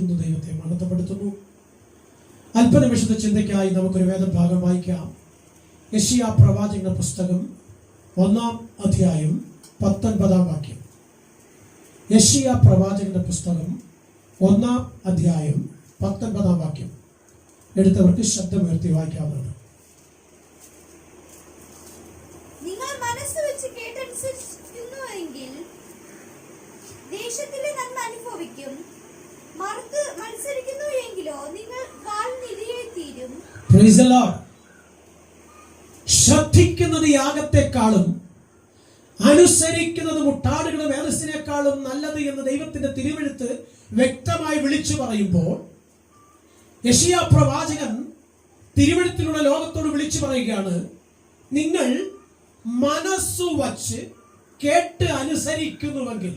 സ്തുതിക്കുന്നു, ദൈവത്തെ മഹത്വപ്പെടുത്തുന്നു. അല്പനിമിഷത്തെ ചിന്തയ്ക്കായി നമുക്കൊരു വേദഭാഗം വായിക്കാം. യെശയ്യാ പ്രവാചകന്റെ പുസ്തകം 1-ാം അധ്യായം 19-ാം വാക്യം. യെശയ്യാ പ്രവാചകന്റെ പുസ്തകം 1-ാം അധ്യായം 19-ാം വാക്യം. എടുത്തവർക്ക് ശബ്ദമുയർത്തി വായിക്കാവുന്നതാണ്. നിങ്ങൾ മനസ്സ് വെച്ച് കേട്ടനുസരിക്കുന്നുവെങ്കിൽ ദേശത്തിലെ നന്മ അനുഭവിക്കും. മറുത്ത് മത്സരിക്കുന്നു എങ്കിലോ നിങ്ങൾ വാൾനിരയായി തീരും. Price the Lord. ശ്രദ്ധിക്കുന്നത് യാഗത്തെക്കാളും അനുസരിക്കുന്നത് മുട്ടാടുകളുടെ വേദസ്സിനേക്കാളും നല്ലത് എന്ന് ദൈവത്തിന്റെ തിരുവെഴുത്ത് വ്യക്തമായി വിളിച്ചു പറയുമ്പോൾ യെശയ്യാ പ്രവാചകൻ തിരുവെഴുത്തിലൂടെ ലോകത്തോട് വിളിച്ചു പറയുകയാണ്, നിങ്ങൾ മനസ്സു വച്ച് കേട്ട് അനുസരിക്കുന്നുവെങ്കിൽ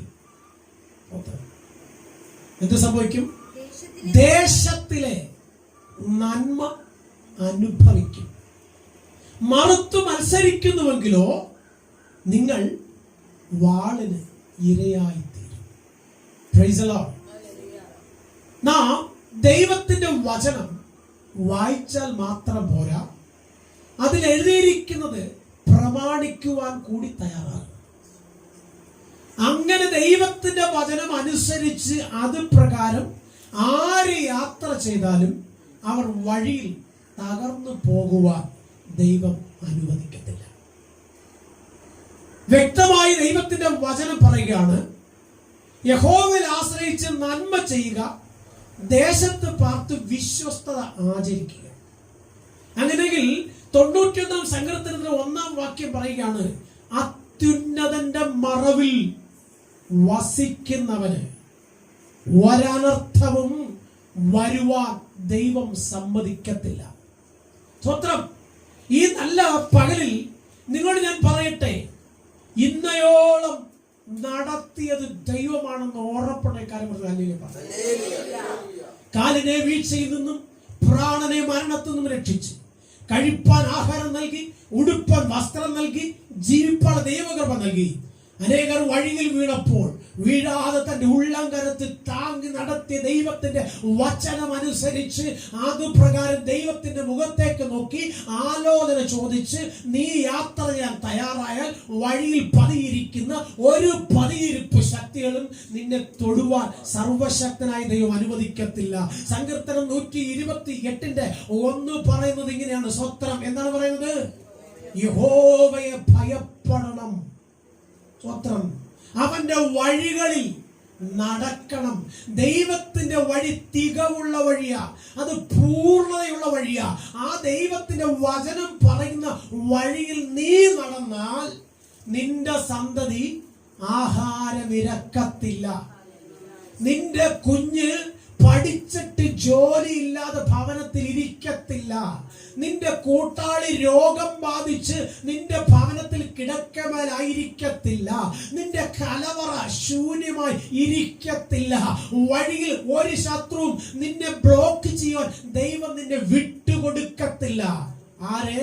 എന്ത് സംഭവിക്കും? ദേശത്തിലെ നന്മ അനുഭവിക്കും. മറുത്തു മത്സരിക്കുന്നുവെങ്കിലോ നിങ്ങൾ വാളിന് ഇരയായിത്തീരും. Praise the lord. നാം ദൈവത്തിന്റെ വചനം വായിച്ചാൽ മാത്രം പോരാ, അതിൽ എഴുതിയിരിക്കുന്നത് പ്രമാണിക്കുവാൻ കൂടി തയ്യാറാകും. അങ്ങനെ ദൈവത്തിന്റെ വചനം അനുസരിച്ച് അത് പ്രകാരം ആര് യാത്ര ചെയ്താലും അവർ വഴിയിൽ തകർന്നു പോകുവാൻ ദൈവം അനുവദിക്കത്തില്ല. വ്യക്തമായി ദൈവത്തിന്റെ വചനം പറയുകയാണ്, യഹോവയിൽ ആശ്രയിച്ച് നന്മ ചെയ്യുക, ദേശത്ത് പാർത്ത് വിശ്വസ്തത ആചരിക്കുക. അങ്ങനെയെങ്കിൽ 91-ാം സങ്കീർത്തനത്തിലെ 1-ാം വാക്യം പറയുകയാണ്, അത്യുന്നതന്റെ മറവിൽ വസിക്കുന്നവന് ഒരനർത്ഥവും വരുവാൻ ദൈവം സമ്മതിക്കത്തില്ല. സ്വത്രം. ഈ നല്ല പകലിൽ നിങ്ങളോട് ഞാൻ പറയട്ടെ, ഇന്നയോളം നടത്തിയത് ദൈവമാണെന്ന് ഉറപ്പുള്ള കാര്യം. കാലിനെ വീഴ്ചയിൽ നിന്നും പ്രാണനെ മരണത്തിൽ നിന്നും രക്ഷിച്ച്, കഴിപ്പാൻ ആഹാരം നൽകി, ഉടുപ്പാൻ വസ്ത്രം നൽകി, ജീവിപ്പാൻ ദൈവകൃപ നൽകി, അനേകർ വഴിയിൽ വീണപ്പോൾ വീഴാതെ തന്റെ ഉള്ളംകരത്തിൽ താങ്ങി നടത്തിയ ദൈവത്തിന്റെ വചനം അനുസരിച്ച് അതുപ്രകാരം ദൈവത്തിന്റെ മുഖത്തേക്ക് നോക്കി ആലോചന ചോദിച്ച് നീ യാത്ര ചെയ്യാൻ തയ്യാറായാൽ വഴിയിൽ പതിയിരിക്കുന്ന ഒരു പതിയിരിപ്പ് ശക്തികളും നിന്നെ തൊടുവാൻ സർവശക്തനായ ദൈവം അനുവദിക്കത്തില്ല. സങ്കീർത്തനം 128-ന്റെ 1 പറയുന്നത് ഇങ്ങനെയാണ്. സ്വത്രം എന്താണ് പറയുന്നത്? യഹോവയെ ഭയപ്പെടണം. സ്വത്രം. അവന്റെ വഴികളിൽ നടക്കണം. ദൈവത്തിന്റെ വഴി തികവുള്ള വഴിയാ, അത് പൂർണ്ണതയുള്ള വഴിയാ. ആ ദൈവത്തിന്റെ വചനം പറയുന്ന വഴിയിൽ നീ നടന്നാൽ നിന്റെ സന്തതി ആഹാരമിരക്കത്തില്ല. നിന്റെ കുഞ്ഞ് പഠിച്ചിട്ട് ജോലിയില്ലാതെ ഭവനത്തിൽ ഇരിക്കത്തില്ല. നിന്റെ കൂട്ടാളി രോഗം ബാധിച്ച് നിന്റെ ഭവനത്തിൽ കിടക്കമേലായിരിക്കത്തില്ല. നിന്റെ കലവറ ശൂന്യമായി ഇരിക്കത്തില്ല. വഴിയിൽ ഒരു ശത്രുവും നിന്നെ ബ്ലോക്ക് ചെയ്യാൻ ദൈവം നിന്നെ വിട്ടുകൊടുക്കത്തില്ല. ആരെ?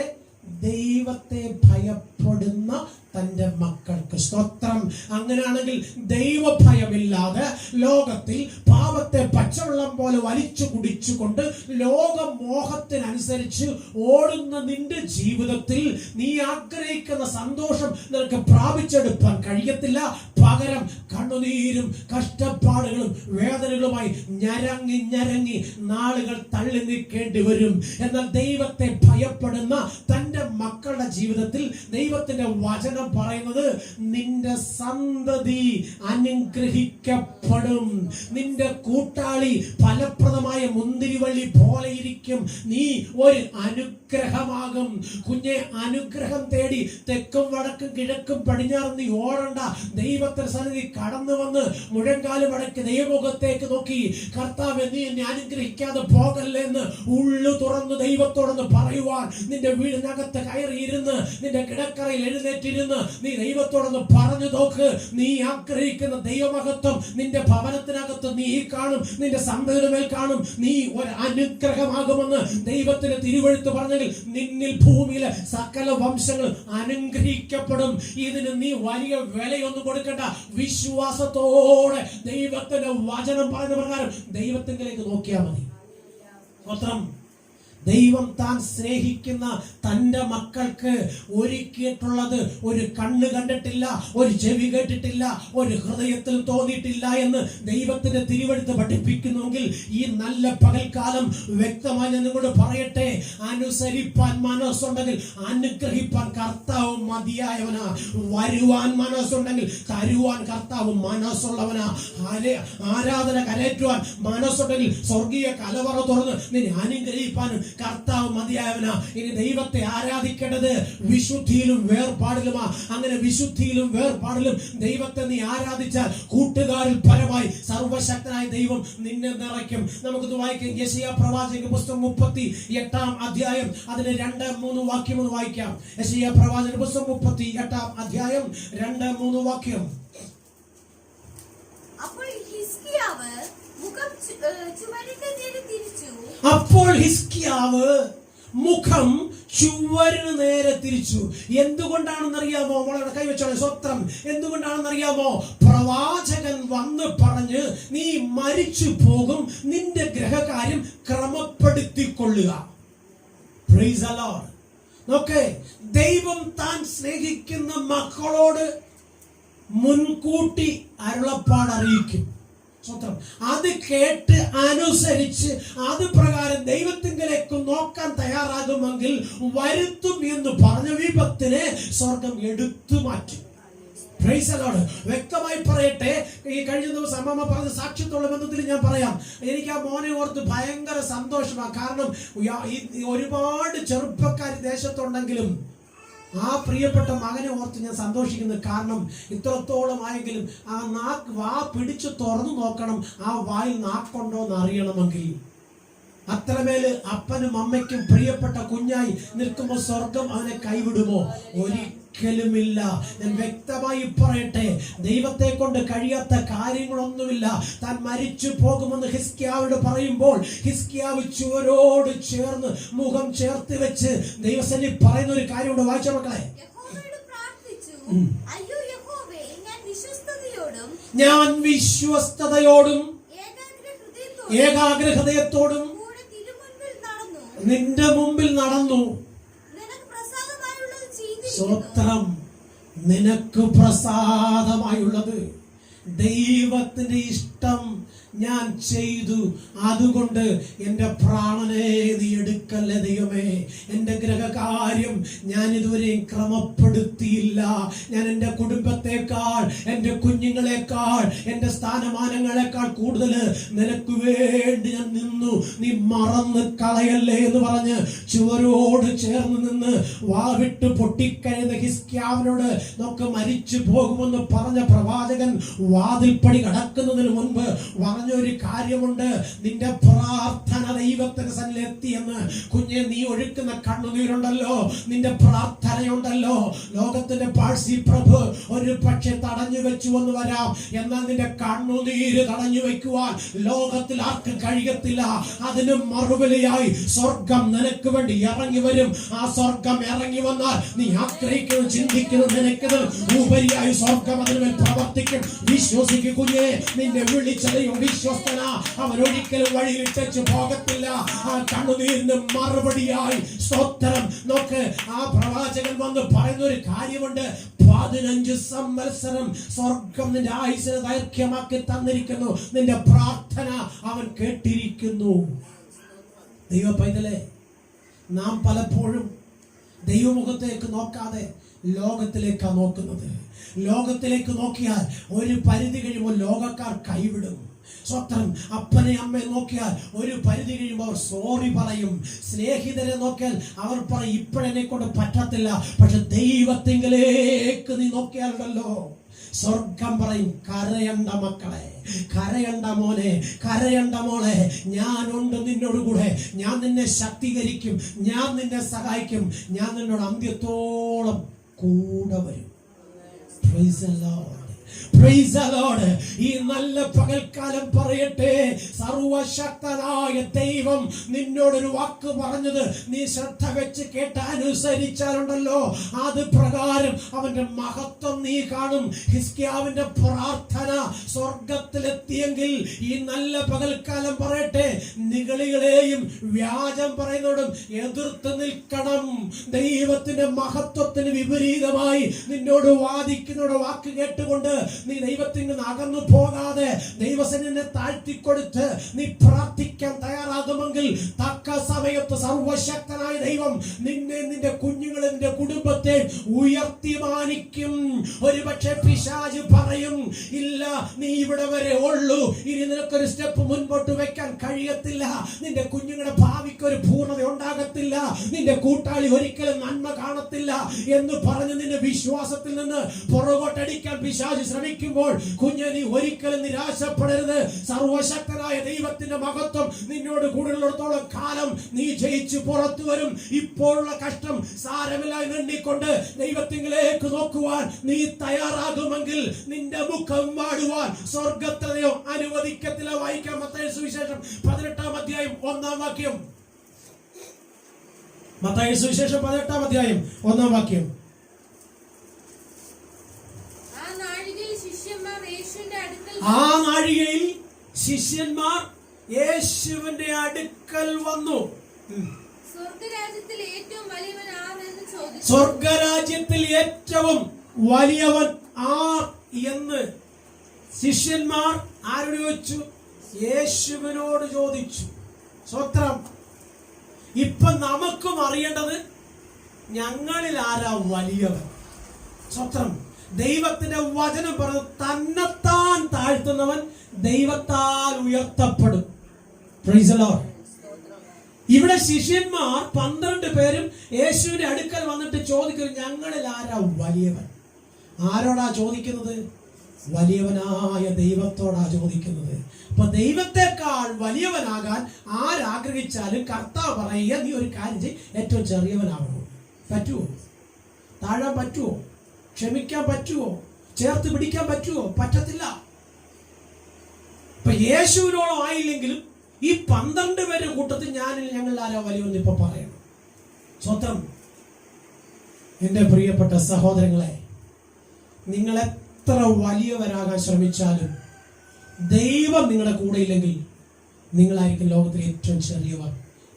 ദൈവത്തെ ഭയപ്പെടുന്ന തന്റെ മക്കൾക്ക്. സ്തോത്രം. അങ്ങനെയാണെങ്കിൽ ദൈവഭയമില്ലാതെ ലോകത്തിൽ പാപത്തെ പച്ചവെള്ളം പോലെ വലിച്ചു കുടിച്ചുകൊണ്ട് ലോകമോഹത്തിനനുസരിച്ച് ഓടുന്ന നിന്റെ ജീവിതത്തിൽ നീ ആഗ്രഹിക്കുന്ന സന്തോഷം നിനക്ക് പ്രാപിച്ചെടുക്കാൻ കഴിയത്തില്ല. പകരം കണ്ണുനീരും കഷ്ടപ്പാടുകളും വേദനകളുമായി ഞരങ്ങി നാളുകൾ തള്ളി നിൽക്കേണ്ടി വരും. എന്നാൽ ദൈവത്തെ ഭയപ്പെടുന്ന തന്റെ മക്കളുടെ ജീവിതത്തിൽ ദൈവത്തിന്റെ വചനം പറയുന്നത് നിന്റെ സന്തതി അനുഗ്രഹിക്കപ്പെടും. നിന്റെ കൂട്ടാളി ഫലപ്രദമായ മുന്തിരിവള്ളി പോലെ ഇരിക്കും. നീ ഒരു അനുഗ്രഹമാകും. കുഞ്ഞെ, അനുഗ്രഹം തേടി തെക്കും വടക്കും കിഴക്കും പടിഞ്ഞാറും നീ ഓടണ്ട. ദൈവത്തിന്റെ സന്നിധി കടന്നു വന്ന് മുഴങ്കാലും അടക്കി ദൈവമുഖത്തേക്ക് നോക്കി, കർത്താവേ നീ എന്നെ അനുഗ്രഹിക്കാതെ പോകല്ലേ എന്ന് ഉള്ളു തുറന്ന് ദൈവത്തോടൊന്ന് പറയുവാൻ നിന്റെ വീടിനകത്ത് കയറിയിരുന്ന് നിന്റെ കിടക്കറയിൽ എഴുന്നേറ്റിരുന്ന് നീ ദൈവത്തോടൊന്ന് പറഞ്ഞു നോക്ക്. നീ ആഗ്രഹിക്കുന്ന ദൈവമഹത്വം നിന്റെ ഭവനത്തിനകത്ത് നീ കാണും, നിന്റെ സന്തതിയുടെ മേൽ കാണും. നീ ഒരു അനുഗ്രഹമാകുമെന്ന് ദൈവത്തിന്റെ തിരുവെഴുത്ത് പറഞ്ഞെങ്കിൽ നിന്നിൽ ഭൂമിയിലെ സകല വംശങ്ങൾ അനുഗ്രഹിക്കപ്പെടും. ഇതിന് നീ വലിയ വിലയൊന്നും കൊടുക്കേണ്ട വേണ്ട. വിശ്വാസത്തോടെ ദൈവത്തിന്റെ വചനം പറയുന്ന പ്രകാരം ദൈവത്തിലേക്ക് നോക്കിയാൽ മതി. സ്തോത്രം. ദൈവം താൻ സ്നേഹിക്കുന്ന തന്റെ മക്കൾക്ക് ഒരുക്കിയിട്ടുള്ളത് ഒരു കണ്ണ് കണ്ടിട്ടില്ല, ഒരു ചെവി കേട്ടിട്ടില്ല, ഒരു ഹൃദയത്തിൽ തോന്നിയിട്ടില്ല എന്ന് ദൈവത്തിന്റെ തിരുവെഴുത്ത് പഠിപ്പിക്കുന്നുവെങ്കിൽ ഈ നല്ല പകൽക്കാലം വ്യക്തമായി ഞാൻ നിങ്ങളോട് പറയട്ടെ, അനുസരിപ്പാൻ മനസ്സുണ്ടെങ്കിൽ അനുഗ്രഹിപ്പാൻ കർത്താവ് മതിയായവനാ. വരുവാൻ മനസ്സുണ്ടെങ്കിൽ തരുവാൻ കർത്താവ് മനസ്സുള്ളവനാ. ആരാധന കരയറ്റുവാൻ മനസ്സുണ്ടെങ്കിൽ സ്വർഗീയ കലവറ തുറന്ന് നിന്നെ അനുഗ്രഹിപ്പാനും കർത്താവ് മതിയായവനാ. ഇനി ദൈവത്തെ ആരാധിക്കേണ്ടത് വിശുദ്ധിയിലും വേർപാടിലുമാ. അങ്ങനെ വിശുദ്ധിയിലും വേർപാടിലും ദൈവത്തെ നീ ആരാധിച്ചാൽ കൂട്ടുകാരിൽ പരമായി സർവശക്തനായ ദൈവം നിന്നെ നിറയ്ക്കും. നമുക്കിത് വായിക്കാം. യെശയ്യാ പ്രവാചക പുസ്തകം 38 അധ്യായം അതിന്റെ 2-3 വാക്യം ഒന്ന് വായിക്കാം. യെശയ്യാ പ്രവാചക പുസ്തകം 38 അധ്യായം 2-3 വാക്യം. അപ്പോൾ ഹിസ്കിയാവ് മുഖം ചുവരിന്റെ നേരെ തിരിച്ചു. അപ്പോൾ ഹിസ്കിയാവ് മുഖം ചുവരിന് നേരെ തിരിച്ചു. എന്തുകൊണ്ടാണെന്നറിയാമോ? മോളെ കൈവച്ചോളെ. സ്വത്രം. എന്തുകൊണ്ടാണെന്നറിയാമോ? പ്രവാചകൻ വന്ന് പറഞ്ഞ് നീ മരിച്ചു പോകും, നിന്റെ ഗ്രഹകാര്യം ക്രമപ്പെടുത്തിക്കൊള്ളുക. Praise the lord. നോക്കേ, ദൈവം താൻ സ്നേഹിക്കുന്ന മക്കളോട് മുൻകൂട്ടി അരുളപ്പാട് അറിയിക്കും. അത് കേട്ട് അനുസരിച്ച് അത് പ്രകാരം ദൈവത്തിങ്കിലേക്ക് നോക്കാൻ തയ്യാറാകുമെങ്കിൽ വരുത്തും എന്ന് പറഞ്ഞ വിപത്തിനെ സ്വർഗം എടുത്തു മാറ്റും. Price the Lord. വ്യക്തമായി പറയട്ടെ, ഈ കഴിഞ്ഞ ദിവസം അമ്മമ്മ പറഞ്ഞ സാക്ഷ്യത്തോളം ബന്ധത്തിൽ ഞാൻ പറയാം. എനിക്ക് ആ മോനെ ഓർത്ത് ഭയങ്കര സന്തോഷമാണ്. കാരണം ഒരുപാട് ചെറുപ്പക്കാർ ദേശത്തുണ്ടെങ്കിലും ആ പ്രിയപ്പെട്ട മകനെ ഓർത്ത് ഞാൻ സന്തോഷിക്കുന്നത്. കാരണം ഇത്രത്തോളം ആയെങ്കിലും ആ വാ പിടിച്ചു തുറന്നു നോക്കണം, ആ വായിൽ നാക്കുണ്ടോ എന്ന് അറിയണമെങ്കിൽ. അത്രമേല് അപ്പനും അമ്മയ്ക്കും പ്രിയപ്പെട്ട കുഞ്ഞായി നിൽക്കുമ്പോൾ സ്വർഗം അവനെ കൈവിടുമോ? ഒരിക്കലുമില്ല. ഞാൻ വ്യക്തമായി പറയട്ടെ, ദൈവത്തെ കൊണ്ട് കഴിയാത്ത കാര്യങ്ങളൊന്നുമില്ല. താൻ മരിച്ചു പോകുമെന്ന് ഹിസ്കിയാവോട് പറയുമ്പോൾ ഹിസ്കിയാവ് ചുവരോട് ചേർന്ന് മുഖം ചേർത്ത് വെച്ച് ദൈവസന്നിധി പറയുന്ന ഒരു കാര്യമുണ്ട്. വായിച്ച മക്കളെ. ഞാൻ വിശ്വസ്തയോടും ഏകാഗ്രഹൃദയത്തോടും നിന്റെ മുമ്പിൽ നടന്നു. സ്തോത്രം. നിനക്ക് പ്രസാദമായുള്ളത് ദൈവത്തിന്റെ ഇഷ്ടം ഞാൻ ചെയ്തു. അതുകൊണ്ട് എന്റെ പ്രാണനെ നീ എടുക്കല്ലേ ദൈവമേ. എന്റെ ഗ്രഹകാര്യം ഞാൻ ഇതുവരെയും ക്രമപ്പെടുത്തിയില്ല. ഞാൻ എന്റെ കുടുംബത്തെക്കാൾ, എന്റെ കുഞ്ഞുങ്ങളെക്കാൾ, എന്റെ സ്ഥാനമാനങ്ങളെക്കാൾ കൂടുതൽ നിനക്ക് വേണ്ടി ഞാൻ നിന്നു. നീ മറന്ന് കളയല്ലേ എന്ന് പറഞ്ഞ് ചുവരോട് ചേർന്ന് നിന്ന് വാവിട്ട് പൊട്ടിക്കഴിയുന്ന ഹിസ്കിയാവിനോട് നമുക്ക് മരിച്ചു പോകുമെന്ന് പറഞ്ഞ പ്രവാചകൻ വാതിൽപ്പടി കടക്കുന്നതിന് മുൻപ് പറഞ്ഞൊരു കാര്യമുണ്ട്. നിന്റെ പ്രാർത്ഥന ദൈവത്തിന്റെ സന്നിധിയിൽ എത്തിയെന്ന്. കുഞ്ഞെ, നീ ഒഴുക്കുന്ന കണ്ണുനീരുണ്ടല്ലോ, നിന്റെ പ്രാർത്ഥനയുണ്ടല്ലോ, ലോകത്തിന്റെ പാഴ്സി പ്രഭു ഒരു പക്ഷെ തടഞ്ഞു വെച്ചു എന്ന് വരാം. എന്നാൽ നിന്റെ കണ്ണുനീര് തടഞ്ഞു വെക്കുവാൻ ലോകത്തിൽ ആർക്കും കഴിയത്തില്ല. അതിന് മറുപടിയായി സ്വർഗം നിനക്ക് വേണ്ടി ഇറങ്ങി വരും. ആ സ്വർഗം ഇറങ്ങി വന്നാൽ നീ ആഗ്രഹിക്കുന്നു, ചിന്തിക്കുന്നു, നിനക്ക് ഉപരിയായി സ്വർഗം അതിനുമേൽ പ്രവർത്തിക്കും. വിശ്വസിക്കു കുഞ്ഞെ, നിന്നെ വിളിച്ചതയും വിശ്വസ്തന. അവൻ ഒരിക്കലും വഴിയിലിട്ടു പോകത്തില്ല. ആ കണ്ണുനീരിന് മറുപടിയായി സ്തോത്രം. നോക്ക്, ആ പ്രവാചകൻ വന്ന് പറയുന്ന ഒരു കാര്യമുണ്ട്. 15 സംവത്സരം സ്വർഗം നിന്റെ ആയുസ്സിനെ ദൈർഘ്യമാക്കി തന്നിരിക്കുന്നു. നിന്റെ പ്രാർത്ഥന അവൻ കേട്ടിരിക്കുന്നു. ദൈവ പൈതലേ, നാം പലപ്പോഴും ദൈവമുഖത്തേക്ക് നോക്കാതെ ലോകത്തിലേക്കാണ് നോക്കുന്നത്. ലോകത്തിലേക്ക് നോക്കിയാൽ ഒരു പരിധി കഴിയുമ്പോൾ ലോകക്കാർ കൈവിടും. സ്വത്രം. അപ്പനെ അമ്മയെ നോക്കിയാൽ ഒരു പരിധി കഴിയുമ്പോൾ അവർ സോറി പറയും. സ്നേഹിതരെ നോക്കിയാൽ അവർ പറയും ഇപ്പോഴെന്നെ കൊണ്ട് പറ്റത്തില്ല. പക്ഷെ ദൈവത്തിങ്കിലേക്ക് നീ നോക്കിയാലുണ്ടല്ലോ, സ്വർഗം പറയും കരയണ്ട മക്കളെ, കരയണ്ട മോനെ, കരയണ്ട മോളെ, ഞാനുണ്ട് നിന്നോട് കൂടെ. ഞാൻ നിന്നെ ശക്തീകരിക്കും, ഞാൻ നിന്നെ സഹായിക്കും, ഞാൻ നിന്നോട് അന്ത്യത്തോളം കൂടെ വരും. Praise the Lord. Praise the Lord. ഈ നല്ല പകൽക്കാലം പറയട്ടെ, സർവശക്തനായ ദൈവം നിന്നോടൊരു വാക്ക് പറഞ്ഞത് നീ ശ്രദ്ധ വെച്ച് കേട്ട് അനുസരിച്ചാലുണ്ടല്ലോ, അത് പ്രകാരം അവന്റെ മഹത്വം നീ കാണും. ഹിസ്കിയാവിന്റെ പ്രാർത്ഥന സ്വർഗത്തിലെത്തിയെങ്കിൽ ഈ നല്ല പകൽക്കാലം പറയട്ടെ, നിഗളികളെയും വ്യാജം പറയുന്നവരും എതിർത്ത് നിൽക്കണം. ദൈവത്തിന്റെ മഹത്വത്തിന് വിപരീതമായി നിന്നോട് വാദിക്കുന്നവരുടെ വാക്ക് കേട്ടുകൊണ്ട് നീ ദൈവത്തിൽ നിന്ന് അകന്നു പോകാതെ ദൈവസന്നിധിയെ താഴ്ത്തിക്കൊടുത്ത് നീ പ്രാർത്ഥിക്കാൻ തയ്യാറാകുമെങ്കിൽ തക്ക സമയത്ത് സർവശക്തനായ ദൈവം നിന്നെ, നിന്റെ കുഞ്ഞുങ്ങളെ, നിന്റെ കുടുംബത്തെ ഉയർത്തി മാനിക്കും. ഒരുപക്ഷെ പിശാച് പറയും, ഇല്ല നീ ഇവിടെ വരെ ഉള്ളൂ, ഇനി നിനക്കൊരു സ്റ്റെപ്പ് മുൻപോട്ട് വെക്കാൻ കഴിയത്തില്ല, നിന്റെ കുഞ്ഞുങ്ങളുടെ ഭാവിക്ക് ഒരു പൂർണ്ണത ഉണ്ടാകത്തില്ല, നിന്റെ കൂട്ടാളി ഒരിക്കലും നന്മ കാണത്തില്ല എന്ന് പറഞ്ഞ് നിന്റെ വിശ്വാസത്തിൽ നിന്ന് പുറകോട്ടടിക്കാൻ പിശാച് ശ്രമിക്കുമ്പോൾ കുഞ്ഞെ, നീ ഒരിക്കലും നിരാശപ്പെടരുത്. സർവശക്തനായ ദൈവത്തിന്റെ മഹത്വം നിന്നോട് കൂടുതലുള്ളത്തോളം കാലം നീ ജയിച്ചു പുറത്തു വരും. ഇപ്പോഴുള്ള കഷ്ടം സാരമില്ല എണ്ണിക്കൊണ്ട് ദൈവത്തിലേക്ക് നോക്കുവാൻ നീ തയ്യാറാകുമെങ്കിൽ നിന്റെ മുഖം വാടുവാൻ സ്വർഗത്തിലെയോ അനുവദിക്കത്തില്ല. വായിക്കാം മത്തായി സുവിശേഷം 18-ാം അധ്യായം 1-ാം വാക്യം. മത്തായി സുവിശേഷം 18-ാം അധ്യായം 1-ാം വാക്യം. ആ നാഴികയിൽ ശിഷ്യന്മാർ യേശുവിന്റെ അടുക്കൽ വന്നു. സ്വർഗരാജ്യത്തിൽ ഏറ്റവും വലിയവൻ ആരെന്ന് ചോദിച്ചു. സ്വർഗരാജ്യത്തിൽ ഏറ്റവും വലിയവൻ ആർ എന്ന് ശിഷ്യന്മാർ ആരോട് ചോദിച്ചു? യേശുവിനോട് ചോദിച്ചു. സ്വത്രം. ഇപ്പൊ നമുക്കും അറിയേണ്ടത് ഞങ്ങളിൽ ആരാ വലിയവൻ. സ്വത്രം. ദൈവത്തിന്റെ വചനം പറഞ്ഞു, തന്നെത്താൻ താഴ്ത്തുന്നവൻ ദൈവത്താൽ ഉയർത്തപ്പെടും. Price the Lord. ഇവിടെ ശിഷ്യന്മാർ 12 പേരും യേശുവിന്റെ അടുക്കൽ വന്നിട്ട് ചോദിക്കുന്നു, ഞങ്ങളിൽ ആരാ വലിയവൻ? ആരോടാ ചോദിക്കുന്നത്? വലിയവനായ ദൈവത്തോടാ ചോദിക്കുന്നത്. അപ്പൊ ദൈവത്തെക്കാൾ വലിയവനാകാൻ ആരാഗ്രഹിച്ചാലും കർത്താവ് പറയുക, നീ ഒരു കാര്യം ചെയ്യ്, ഏറ്റവും ചെറിയവനാവണോ? പറ്റുമോ? താഴാൻ പറ്റുമോ? ക്ഷമിക്കാൻ പറ്റുമോ? ചേർത്ത് പിടിക്കാൻ പറ്റുമോ? പറ്റത്തില്ല. ഇപ്പൊ യേശുവിനോളം ആയില്ലെങ്കിലും ഈ 12 പേരുടെ കൂട്ടത്തിൽ ഞങ്ങൾ ആരാ വലിയവൻ ഇപ്പൊ പറയണം. സ്വന്തം. എന്റെ പ്രിയപ്പെട്ട സഹോദരങ്ങളെ, നിങ്ങൾ എത്ര വലിയവരാകാൻ ശ്രമിച്ചാലും ദൈവം നിങ്ങളുടെ കൂടെ ഇല്ലെങ്കിൽ നിങ്ങളായിരിക്കും ലോകത്തിലെ ഏറ്റവും ചെറിയവർ,